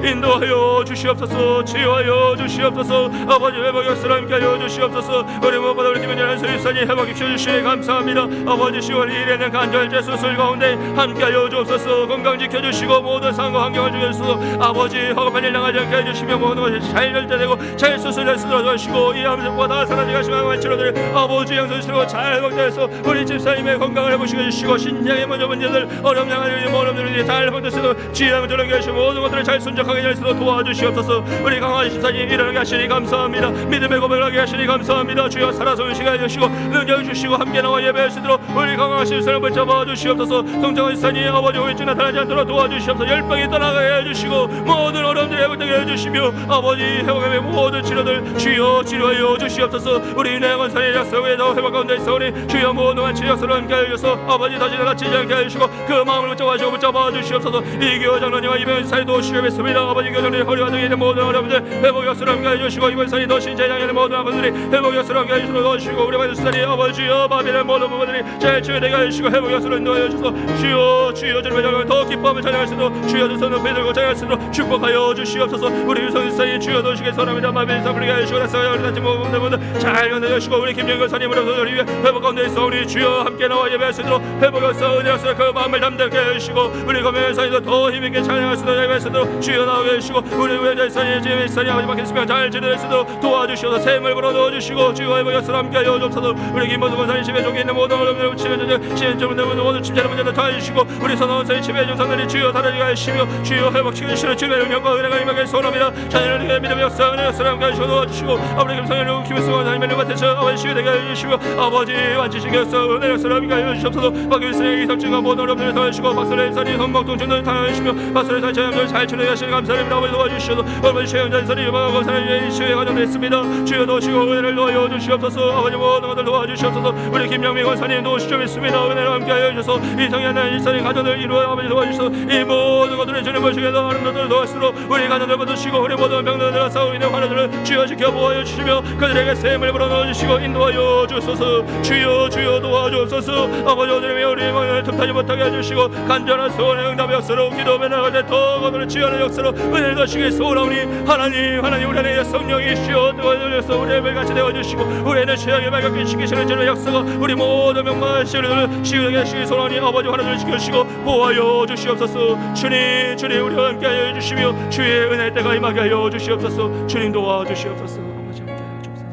Speaker 2: 인도하여 주시옵소서. 치유하여 주시옵소서. 아버지 회복 역사로 함께 하여 주시옵소서. 우리 무엇보다 우리 김현재 안수 집사님 회복시켜 주시니 감사합니다. 아버지 10월 2일에는 간절제 수술 가운데 함께 하여 주옵소서. 건강 지켜주시고 모든 상황과 환경을 주셔서 아버지 허급한 일 당하지 않게 해주시며 모든 것이 잘 결제되고 잘 수술할 수 있도록 하시고 이 암세포가 다 사라지게 하시면 치료들 아버지 양손으로 잘 회복되어서 우리 집사님의 건강을 회복시켜 주시고 신장의 먼저 문제들 어려움 당하는 모든 문제들이 잘 회복되어서 지혜함을 저렇게 하시고 모든 것들을 잘 순적하게 할 수도 도와주시옵소서. 우리 강하신 집사님 일어나게 하시니 감사합니다. 믿음의 고백을 하게 하시니 감사합니다. 주여 살아서 의식하여 주시고 능력을 주시고 함께 나와 예배할 수 있도록 우리 강하신 집사님을 붙잡아 주시옵소서. 성장한 집사님 아버지 후유증 나타나지 않도록 도와주시옵소서. 열방이 떠나게 해주시고 모든 어려움들 회복되게 해주시며 아버지 회복의 모든 치료들 주여 치료하여 주시옵소서. 우리 내원산의 약속에서 회복 가운데 있사오니 주여 모든 완치 역사로 함께 하여서 아버지 다시 다치지 않게 해주시고 그 마음을 붙잡아 주시옵소서. 이교 장로님과 이병헌 집사님 도우시겠습니다. 아버지 교장님 허리와 등에 있는 모든 어려움들 회복 역사로 함께 해주시고 이번 산이 더 신체장애는 모든 아버들이 회복 역사로 함께 해주시고 도와주시고 우리 만수산이 아버지여 마비는 모든 부분들이 잘 치유되게 해주시고 회복 역사로 인도하여 주셔서 주여 주님의 장을 더 기뻐하며 찬양할 수 있도록 주여 두 손을 베들고 찬양할 수 있도록 축복하여 주시옵소서. 우리 유성집사님 주여 도우시게 선합니다. 마비는 사불리게 해주시고 나사와 우리 단체 모든 분들 잘 견뎌주시고 우리 김영걸 사님으로서 우리 회복 가운데 있어 우리 주여 함께 나와 예배할 수 있도록 회복 역사 은혜 역사 그 마음을 담대하게 해주시고 우리 검의 사님도 더 힘있게 찬양할 수 있도록 예배할 수 있도록 주여 나오게 해주시고 우리 우연자 집사님 지혜의 집사님 아버지 박혔으면 잘 지내실 수 있도록 도와주시어서 샘을 불어 넣어주시고 주여 회복 역사로 함께 하여 주옵소서. 우리 김모두 권사님 집에 종에 있는 모든 어려움들 치료전쟁 시행점들 모든 침체는 문제들 다 해주시고 우리 선원사님 집에 중상들이 주여 다루게 하시며 주여 회복시켜 주시는 주님의 능력과 은혜가 임하게 소원합니다. 자녀들에게 믿음의 역사 은혜 역사를 함께 하시고 도와주시고 아버지 김성현을 김수원 권사님의 능력같아서 아버지 시위되게 해주시고 아버지 완치시켜 역사 은혜 역사를 함께 하여 주시옵소서. 박유일선의 이석증과 모든 어려움들을 다 해주시고 박설의 사님 성목동천을 다 해주시며 박설의 사님 잘 치료하시는 감사합니다. 아버지 도와주시옵소서. 아버지 최영전 선생님과 감사합니다. 이슈에 가정됐습니다. 주여 도우시고 은혜를 도와여 주시옵소서. 아버지 모든 것들 도와주시옵소서. 우리 김영민 권사님 도우시옵소서. 은혜를 함께하여 주셔서 이 성현의 일선의 가정을 이루어 아버지 도와주셔서 이 모든 것들을 주님 보시기에도 아름답도록 도와주시도록 우리 가정들 받으시고 우리 모든 병들과 싸우고 있는 환우들을 주여 지켜보아 주시며 그들에게 샘을 불어넣어 주시고 인도하여 주소서. 주여 도와주옵소서. 아버지 오늘의 우리 영혼을 틈타지 못하게 해주시고 간절한 소원의 응답의 역사로 기도하며 나가되 더 거듭을 지원의 역사로 은혜를 더시기 소원하오니 하나님 우리 안에 성령이시여 도와주셔서 우리의 매같이 되어주시고 우리의 최악의 발각기 시키시는 주의 역사가 우리 모든 명망한 시우리들을 치유하게 하시기 소원하오니 아버지 하나님을 지켜주시고 보호하여 주시옵소서. 주님 우리와 함께하여 주시며 주의 은혜의 때가 임하게 하여 주시옵소서. 주님 도와주시옵소서. 아버지 함께하여 주옵소서.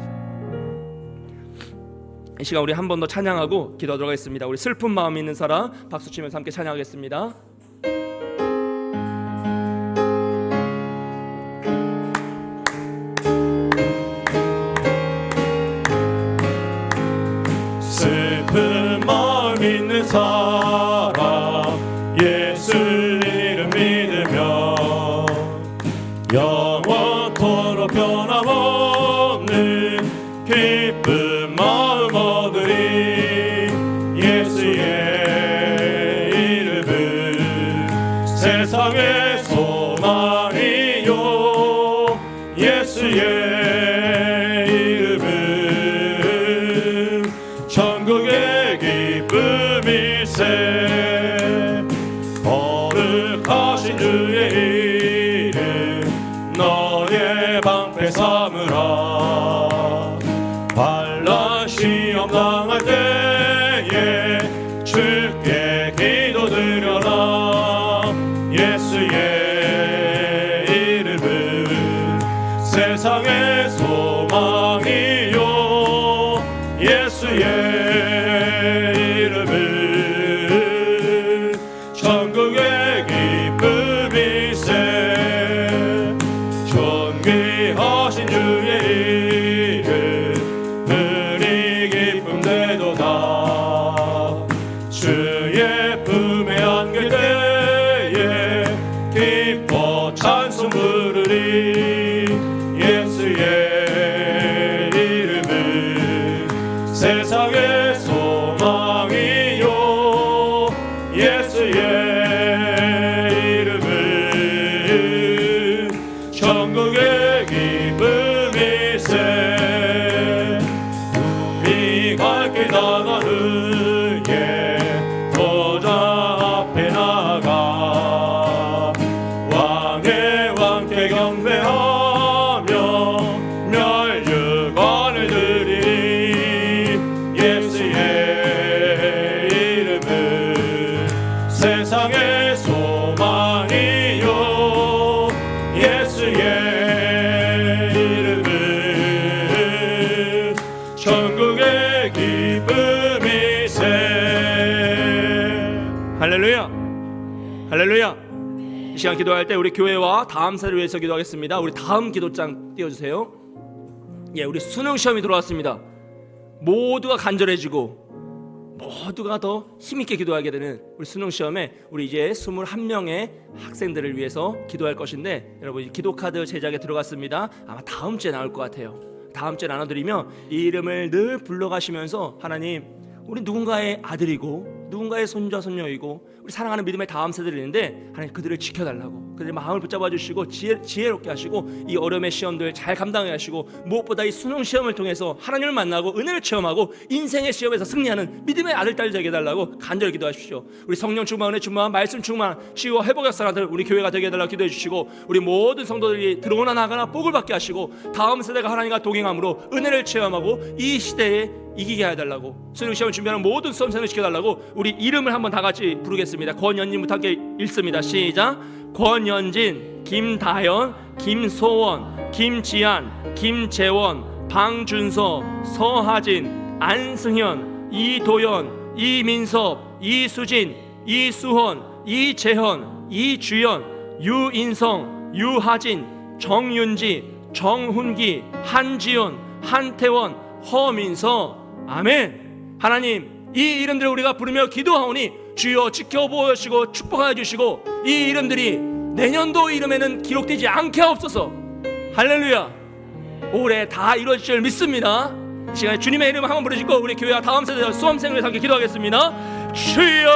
Speaker 2: 이 시간 우리 한 번 더 찬양하고 기도하도록 하겠습니다. 우리 슬픈 마음 있는 사람 박수 치면서 함께 찬양하겠습니다.
Speaker 3: 슬픈 마음 있는 사람 예수 이름 믿으며 영원토록 변함없는 기쁜 마음 얻으리. 예수의 이름은 세상의 소망이요 예수의 이름은 천국의 기쁨일세. 거룩하신 주의 이름 너의 방패 삼으라. 환난 시험 당할 때에 주께 기도드려라. 예수의 이름은 세상의 소망이요 예수의 이름은 천국의 기쁨일세. 존귀하신 주의 이름 은이 기쁨 되도다. 주의 품에 안길 때에 기뻐 찬송 부르리. 예수의 이름은 세상의 소망이요 예수의 이름은 천국의 기쁨일세. 우리 갈 길 나가는 예 보좌 앞에 나가 왕의 왕께 경배하며 멸류관을 드리리. 예수의 이름은 세상의 소망이요 예수의 이름은 천국의 기쁨일세.
Speaker 2: 할렐루야. 할렐루야. 이 시간 기도할 때 우리 교회와 다음 세대를 위해서 기도하겠습니다. 우리 다음 기도장 띄워주세요. 예, 우리 수능 시험이 들어왔습니다. 모두가 간절해지고 모두가 더 힘있게 기도하게 되는 우리 수능 시험에 우리 이제 21명의 학생들을 위해서 기도할 것인데, 여러분 기도 카드 제작에 들어갔습니다. 아마 다음 주에 나올 것 같아요. 다음 주에 나눠드리며 이 이름을 늘 불러가시면서 하나님, 우리 누군가의 아들이고 누군가의 손자 손녀이고 우리 사랑하는 믿음의 다음 세대들이 있는데 하나님 그들을 지켜달라고, 그들의 마음을 붙잡아 주시고 지혜롭게 하시고 이 어려움의 시험들 잘 감당하게 하시고 무엇보다 이 수능 시험을 통해서 하나님을 만나고 은혜를 체험하고 인생의 시험에서 승리하는 믿음의 아들 딸 되게 해달라고 간절히 기도하십시오. 우리 성령 충만, 은혜 충만, 말씀 충만, 치유와 회복 역사들 우리 교회가 되게 해달라고 기도해 주시고 우리 모든 성도들이 들어오나 나가나 복을 받게 하시고 다음 세대가 하나님과 동행함으로 은혜를 체험하고 이 시대에 이기게 해달라고, 수능 시험을 준비하는 모든 수험생을 지켜달라고 우리 이름을 한번 다 같이 부르겠습니다. 권연진부터 함께 읽습니다. 시작. 권연진, 김다연, 김소원, 김지한, 김재원, 방준서, 서하진, 안승현, 이도연, 이민섭, 이수진, 이수헌, 이재현, 이주연, 유인성, 유하진, 정윤지, 정훈기, 한지연, 한태원, 허민서. 아멘. 하나님, 이 이름들을 우리가 부르며 기도하오니 주여 지켜보시고 축복하여 주시고 이 이름들이
Speaker 4: 내년도 이름에는 기록되지 않게 하옵소서. 할렐루야. 올해 다 이루어질 줄 믿습니다. 시간에 주님의 이름 한번 부르시고 우리 교회와 다음 세대 수험생을 함께 기도하겠습니다.
Speaker 2: 주여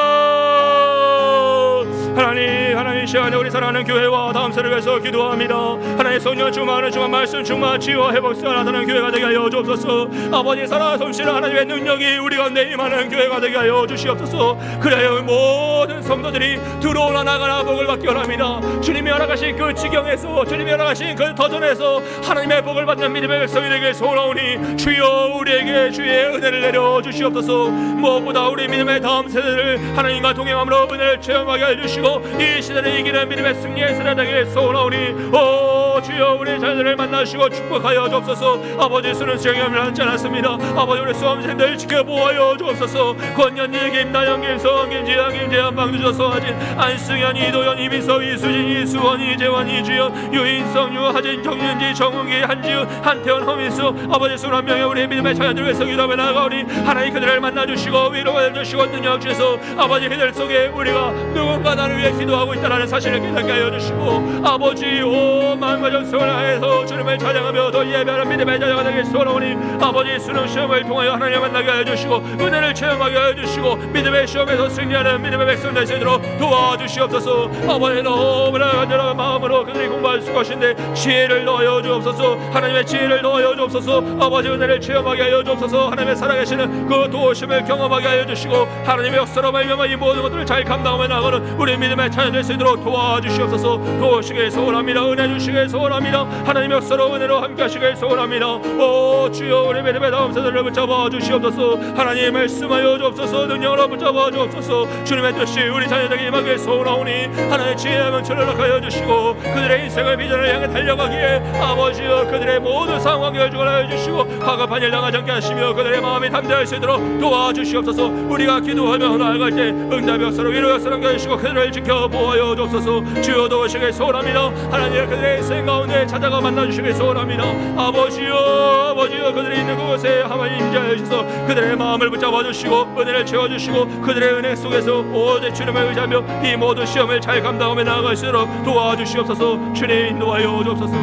Speaker 2: 하나님 시간에 우리 사랑하는 교회와 다음 세대를 위해서 기도합니다. 하나님 성령 충만하는 주만 말씀 충만 치유와 회복수가 나타나는 교회가 되게 하여 주옵소서. 아버지 살아 숨쉬는 하나님의 능력이 우리 가운데 임하는 교회가 되게 하여 주시옵소서. 그래야 모든 성도들이 들어오나 나가나 복을 받기 원합니다. 주님이 허락하신 그 지경에서 주님이 허락하신 그 터전에서 하나님의 복을 받는 믿음의 백성이 되길 소원하오니 주여 우리에게 주의 은혜를 내려 주시옵소서. 무엇보다 우리 믿음의 다음 세대를 하나님과 동행함으로 은혜를 체험하게 해주시고 이 시대를 이기는 믿음의 승리의 세대 되길 소원하오니 오 주여 우리 자녀들을 만나주시고 축복하여 주옵소서. 아버지 수는 수영함을 하지 않았습니다. 아버지 우리 수험생들 지켜보아요 주옵소서. 권현희 김나영 김성원 김지영 김재현 박두조 서하진 안승현 이도현 이민석 이수진 이수원 이재원 이주연 유인성 유하진 정윤지 정웅기 한지훈 한태원 허민수 아버지 수는 한 명의 우리 믿음의 자녀들을 위해서 기도하며 나아가오니 하나님 그들을 만나주시고 위로해 주시고 능력 주셔서 아버지 그들 속에 우리가 누군가 나를 위해 기도하고 있다는 사실을 깨닫게 하여 주시고 아버지 오 마음과 정성을 하여서 주님을 찬양하며 더 예배하는 믿음의 자녀가 되길 소원하오니 아버지 수능 시험을 통하여 하나님을 만나게 하여 주시고 은혜를 체험하게 하여 주시고 믿음의 시험에서 승리하는 믿음의 백성 될 수 있도록 도와주시옵소서. 아버지 너무나 간절한 마음으로 그들이 공부할 수 것인데 지혜를 넣어 주옵소서. 하나님의 지혜를 넣어 주옵소서. 아버지 은혜를 체험하게 하여 주옵소서. 하나님의 살아계시는 그 도우심을 경험하게 하여 주시고 하나님의 역사로 말미암아 이 모든 것들을 잘 감당하며 나가는 우리 믿음의 자녀 될 수 있도록 도와주시옵소서. 도우시길 소원합니다. 은혜 주시길 소원합니다. 하나님의 역사로 은혜로 함께 하시길 소원합니다. 오 주여 우리 믿음의 다음 세대를 붙잡아 주시옵소서. 하나님 말씀하여 주옵소서. 능력으로 붙잡아 주옵소서. 주님의 뜻이 우리 자녀들에게 임하길 소원하오니 하나님의 지혜와 명철을 허락하여 주시고 그들의 인생을 비전을 향해 달려가기에 아버지여 그들의 모든 상황 결정을 하여 주시고 화급한 일 당하지 않게 하시며 그들의 마음이 담대할 수 있도록 도와주시옵소서. 우리가 기도하며 나아갈 때 응답의 역사로 위로의 역사로 남겨주시고 그들을 지켜보아여 주옵소서. 주여 도우시길 소원합니다. 하나님 그들의 인생 가운데 찾아가 만나주시길 소원합니다. 아버지여 그들이 있는 그곳에 하나님 임재하여 주셔서 그들의 마음을 붙잡아 주시고 은혜를 채워주시고 그들의 은혜 속에서 오직 주님을 의지하며 이 모든 시험을 잘 감당하며 나아갈 수 있도록 도와주시옵소서. 주님 인도하여 주옵소서.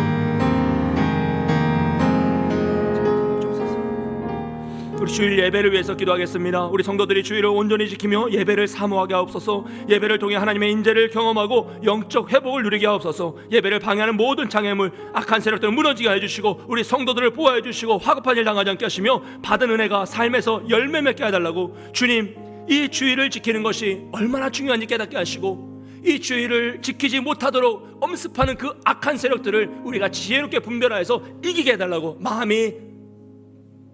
Speaker 4: 우리 주일 예배를 위해서 기도하겠습니다. 우리 성도들이 주일을 온전히 지키며 예배를 사모하게 하옵소서. 예배를 통해 하나님의 인재를 경험하고 영적 회복을 누리게 하옵소서. 예배를 방해하는 모든 장애물 악한 세력들을 무너지게 해주시고 우리 성도들을 보호해 주시고 화급한 일 당하지 않게 하시며 받은 은혜가 삶에서 열매 맺게 해달라고 주님 이 주일을 지키는 것이 얼마나 중요한지 깨닫게 하시고 이 주의를 지키지 못하도록 엄습하는 그 악한 세력들을 우리가 지혜롭게 분별하여서 이기게 해달라고 마음이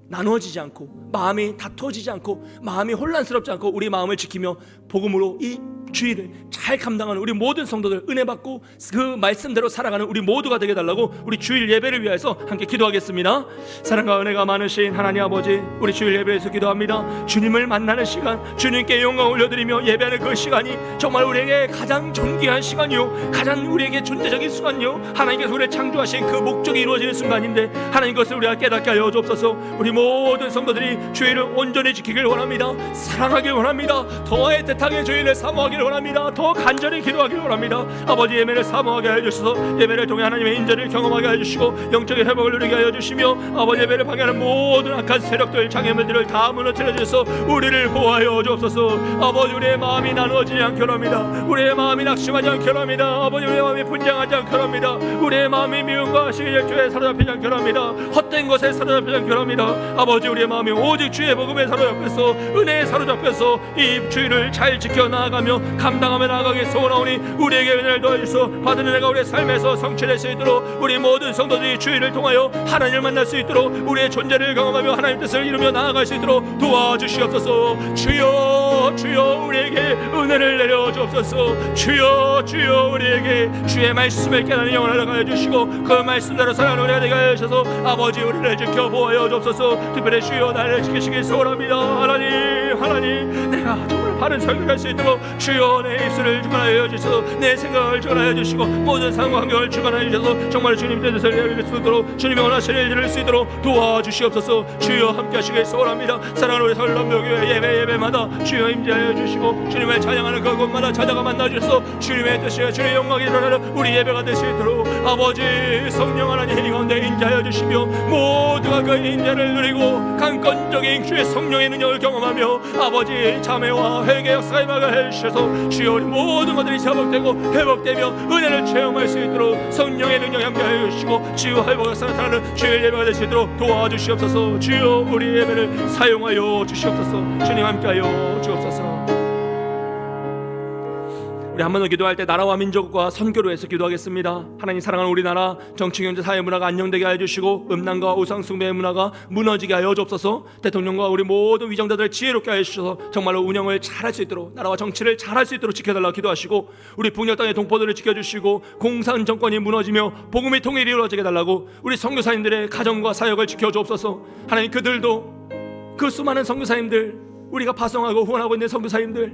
Speaker 4: 나누어지지 않고 마음이 다투어지지 않고 마음이 혼란스럽지 않고 우리 마음을 지키며 복음으로 이 주의를 잘 감당하는 우리 모든 성도들 은혜 받고 그 말씀대로 살아가는 우리 모두가 되게 해달라고 우리 주일 예배를 위해서 함께 기도하겠습니다. 사랑과 은혜가 많으신 하나님 아버지 우리 주일 예배에서 기도합니다. 주님을 만나는 시간 주님께 영광 올려드리며 예배하는 그 시간이 정말 우리에게 가장 존귀한 시간이요 가장 우리에게 존재적인 순간이요 하나님께서 우리를 창조하신 그 목적이 이루어지는 순간인데 하나님 것을 우리가 깨닫게 하여 주옵소서. 우리 모든 성도들이 주일을 온전히 지키길 원합니다. 사랑하길 원합니다. 더 애틋하게 주일을 사모하길 원합니다. 더 간절히 기도하길 원합니다. 아버지 예배를 사모하게 해주셔서 예배를 통해 하나님의 인재를 경험하게 해주시고 영적인 회복을 누리게 해주시며 아버지 예배를 방해하는 모든 악한 세력들 장애물들을 다 무너뜨려 주셔서 우리를 보호하여 주옵소서. 아버지 우리의 마음이 나누어지지 않게 합니다. 우리의 마음이 낙심하지 않게 합니다. 아버지 우리의 마음이 분쟁하지 않게 합니다. 우리의 마음이 미움과 시기질투에 사로잡히지 않게 합니다. 헛된 것에 사로잡히지 않게 합니다. 아버지 우리의 마음이 오직 주의 복음에 사로잡혀서 은혜에 사로잡혀서 이 주일을 잘 지켜 나아가며 감당하며 나아가기 소원하오니 우리에게 은혜를 더해주소. 받은 은혜가 우리의 삶에서 성취될 수 있도록 우리 모든 성도들이 주일을 통하여 하나님을 만날 수 있도록 우리의 존재를 경험하며 하나님 뜻을 이루며 나아갈 수 있도록 도와주시옵소서. 주여 우리에게 은혜를 내려주옵소서. 주여 우리에게 주의 말씀을 깨닫는 영을 알아가여 주시고 그 말씀대로 살아가는 우리가 되게 하여 주셔서 아버지 우리를 지켜보아여 주옵소서. 특별히 주여 나를 지키시길 소원합니다. 하나님 내가 정말 바른 설교를 할 수 있도록 주여 내 입술을 주관하여 주셔서 내 생각을 주관하여 주시고 모든 상황 환경을 주관하여 주셔서 정말 주님 뜻을 이룰 수 있도록 주님이 원하시는 일을 이룰 수 있도록 도와주시옵소서. 주여 함께 하시길 소원합니다. 사랑하는 우리 설렘교회 예배마다 주여 임재하여 주시고 주님을 찬양하는 그곳마다 찾아가 만나 주셔서 주님의 뜻이여 주의 영광이 드러나는 우리 예배가 될 수 있도록 아버지 성령 하나님 이 가운데 임재하여 주시며 모두가 그 임재를 누리고 강건적인 주의 성령의 능력을 경험하며 아버지 자매와 회개 역사에 임하게 해주셔서 주여 우리 모든 것들이 회복되고 회복되며 은혜를 체험할 수 있도록 성령의 능력이 함께하여 주시고 주여 회복 역사 나타나는 주의 예배가 될 수 있도록 도와주시옵소서. 주여 우리 예배를 사용하여 주시옵소서. 주님 함께하여 주옵소서. 우리 한 번 더 기도할 때 나라와 민족과 선교를 위해서 기도하겠습니다. 하나님 사랑하는 우리나라 정치, 경제, 사회 문화가 안정되게 하여 주시고 음란과 우상 숭배의 문화가 무너지게 하여 주옵소서. 대통령과 우리 모든 위정자들을 지혜롭게 하여 주셔서 정말로 운영을 잘할 수 있도록 나라와 정치를 잘할 수 있도록 지켜달라고 기도하시고 우리 북녘 땅의 동포들을 지켜주시고 공산 정권이 무너지며 복음의 통일이 이루어지게 달라고 우리 선교사님들의 가정과 사역을 지켜주옵소서. 하나님 그들도 그 수많은 선교사님들 우리가 파송하고 후원하고 있는 선교사님들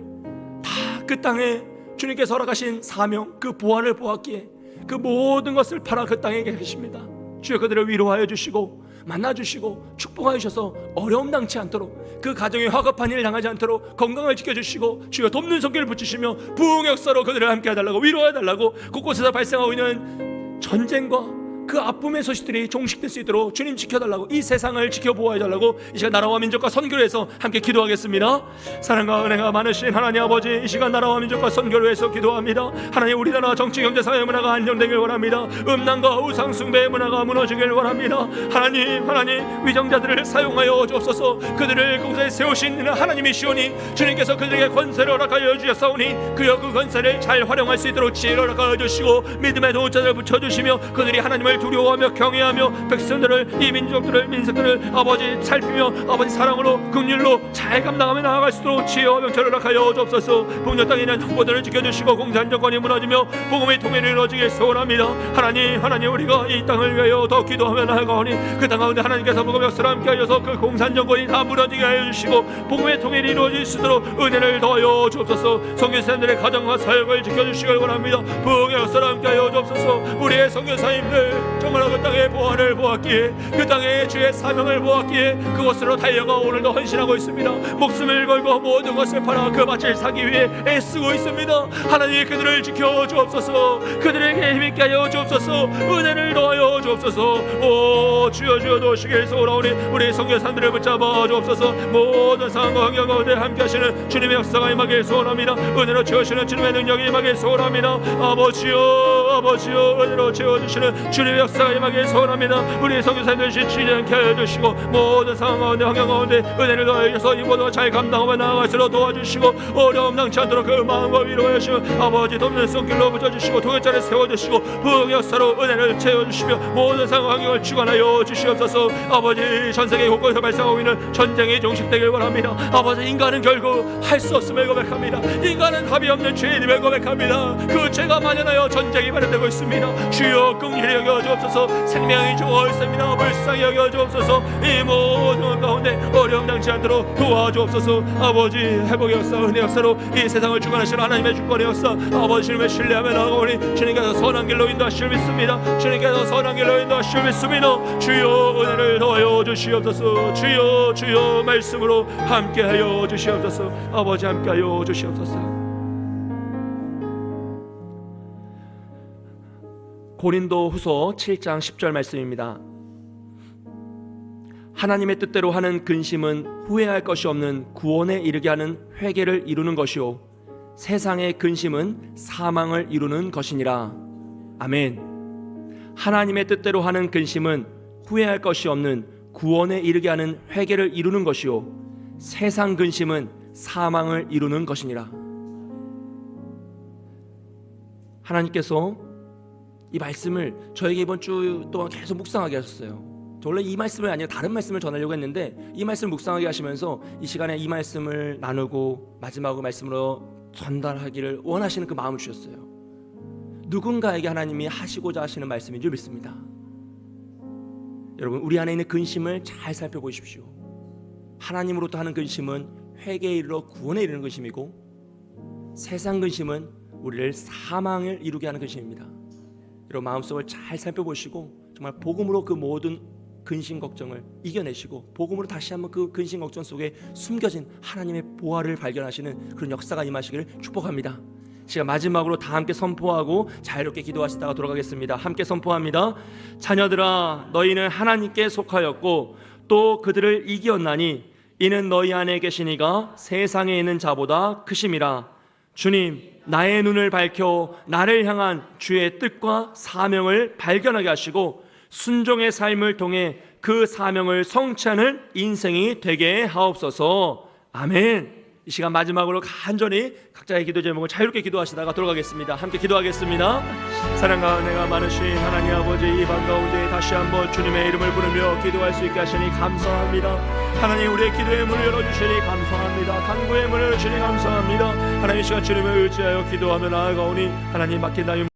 Speaker 4: 다 그 땅에 주님께서 허락하신 사명 그 부활을 보았기에 그 모든 것을 팔아 그 땅에 계십니다. 주여 그들을 위로하여 주시고 만나주시고 축복하여 주셔서 어려움 당치 않도록 그 가정에 화급한 일 당하지 않도록 건강을 지켜주시고 주여 돕는 손길을 붙이시며 부흥 역사로 그들을 함께 해달라고 위로해 달라고 곳곳에서 발생하고 있는 전쟁과 그 아픔의 소식들이 종식될 수 있도록 주님 지켜달라고 이 세상을 지켜보아야 달라고 이 시간 나라와 민족과 선교를 위해서 함께 기도하겠습니다. 사랑과 은혜가 많으신 하나님 아버지 이 시간 나라와 민족과 선교를 위해서 기도합니다. 하나님 우리나라 정치, 경제, 사회 문화가 안정되길 원합니다. 음란과 우상 숭배의 문화가 무너지길 원합니다. 하나님 위정자들을 사용하여 주옵소서. 그들을 공사에 세우신 하나님이시오니 주님께서 그들에게 권세를 허락하여 주셨사오니 그여 그 권세를 잘 활용할 수 있도록 지혜를 허락하여 주시고 믿음의 도우자들을 붙여주시며 그들이 하나님을 두려워하며 경외하며 백성들을 이 민족들을 민족들을 아버지 살피며 아버지 사랑으로 긍휼로 잘 감당하며 나아갈 수 있도록 지혜와 명철을 허락하여 주옵소서. 북녘 땅에 있는 동포들을 지켜주시고 공산 정권이 무너지며 복음의 통일이 이루어지길 소원합니다. 하나님 우리가 이 땅을 위하여 더 기도하며 나아가오니 그 땅 가운데 하나님께서 복음의 역사를 함께하여서 그 공산 정권이 다 무너지게 하여 주시고 복음의 통일이 이루어질 수 있도록 은혜를 더하여 주옵소서. 선교사님들의 가정과 사역을 지켜주시길 원합니다. 부흥의 역사를 함께하여 주옵소서. 우리의 선교사님들 정말 그 땅의 보안을 보았기에 그 땅의 주의 사명을 보았기에 그곳으로 달려가 오늘도 헌신하고 있습니다. 목숨을 걸고 모든 것을 팔아 그 밭을 사기 위해 애쓰고 있습니다. 하나님 그들을 지켜 주옵소서. 그들에게 힘있게 하여 주옵소서. 은혜를 더하여 주옵소서. 오 주여 도우시길 소원하오니 우리 선교사님들을 붙잡아 주옵소서. 모든 상황과 환경 가운데 함께 하시는 주님의 역사가 임하길 소원합니다. 은혜로 채우시는 주님의 능력이 임하길 소원합니다. 아버지여 은혜로 채워주시는 주님의 역사가 임하길 소원합니다. 우리 선교사님들 지치지 않게 하여 주시고 모든 상황 가운데 환경 가운데 은혜를 더하여 주셔서 이 모든 잘 감당하며 나아갈수록 도와주시고 어려움 당치 않도록 그 마음과 위로하여 주시고 아버지 돕는 손길로 붙여주시고 통일자를 세워주시고 부흥 역사로 은혜를 채워주시며 모든 상황 환경을 주관하여 주시옵소서. 아버지 전세계 곳곳에서 발생하고 있는 전쟁이 종식되길 원합니다. 아버지 인간은 결국 할 수 없음을 고백합니다. 인간은 답이 없는 죄인임을 고백합니다. 그 죄가 만연하여 전쟁이 발현되고 있습니다. 주여 긍휼히 여겨 주옵소서. 생명이 주어있습니다. 불쌍히 여겨 주옵소서. 이 모든 가운데 어려움 당치 않도록 도와주옵소서. 아버지 회복의 역사 은혜 역사로 이 세상을 주관하시는 하나님의 주권의 역사 아버지 주님을 신뢰하며 나아가오니 주님께서 선한 길로 인도하실 믿습니다. 주님께서 선한 길로 인도하실 믿습니다. 주여 은혜를 더하여 주시옵소서. 주여 말씀으로 함께하여 주시옵소서. 아버지 함께하여 주시옵소서. 고린도 후서 7장 10절 말씀입니다. 하나님의 뜻대로 하는 근심은 후회할 것이 없는 구원에 이르게 하는 회개를 이루는 것이요 세상의 근심은 사망을 이루는 것이니라. 아멘. 하나님의 뜻대로 하는 근심은 후회할 것이 없는 구원에 이르게 하는 회개를 이루는 것이요 세상 근심은 사망을 이루는 것이니라. 하나님께서 이 말씀을 저에게 이번 주 동안 계속 묵상하게 하셨어요. 저 원래 이 말씀을 아니라 다른 말씀을 전하려고 했는데 이 말씀을 묵상하게 하시면서 이 시간에 이 말씀을 나누고 마지막 말씀으로 전달하기를 원하시는 그 마음을 주셨어요. 누군가에게 하나님이 하시고자 하시는 말씀인 줄 믿습니다. 여러분 우리 안에 있는 근심을 잘 살펴보십시오. 하나님으로부터 하는 근심은
Speaker 1: 회개에 이르러 구원에 이르는 근심이고, 세상 근심은 우리를 사망을 이루게 하는 근심입니다. 여러분 마음속을 잘 살펴보시고 정말 복음으로 그 모든 근심 걱정을 이겨내시고 복음으로 다시 한번 그 근심 걱정 속에 숨겨진 하나님의 보화를 발견하시는 그런 역사가 임하시기를 축복합니다. 제가 마지막으로 다 함께 선포하고 자유롭게 기도하시다가 돌아가겠습니다. 함께 선포합니다. 자녀들아, 너희는 하나님께 속하였고 또 그들을 이기었나니 이는 너희 안에 계시니가 세상에 있는 자보다 크심이라. 주님, 나의 눈을 밝혀 나를 향한 주의 뜻과 사명을 발견하게 하시고 순종의 삶을 통해 그 사명을 성취하는 인생이 되게 하옵소서. 아멘. 이 시간 마지막으로 간절히 각자의 기도 제목을 자유롭게 기도하시다가 돌아가겠습니다. 함께 기도하겠습니다. 사랑과 은혜가 많으신 하나님 아버지, 이 밤 가운데 다시 한번 주님의 이름을 부르며 기도할 수 있게 하시니 감사합니다. 하나님, 우리의 기도의 문을 열어주시니 감사합니다. 간구의 문을 열어주시니 감사합니다. 하나님, 이 시간 주님을 의지하여 기도하며 나아가오니 하나님, 맡긴 나의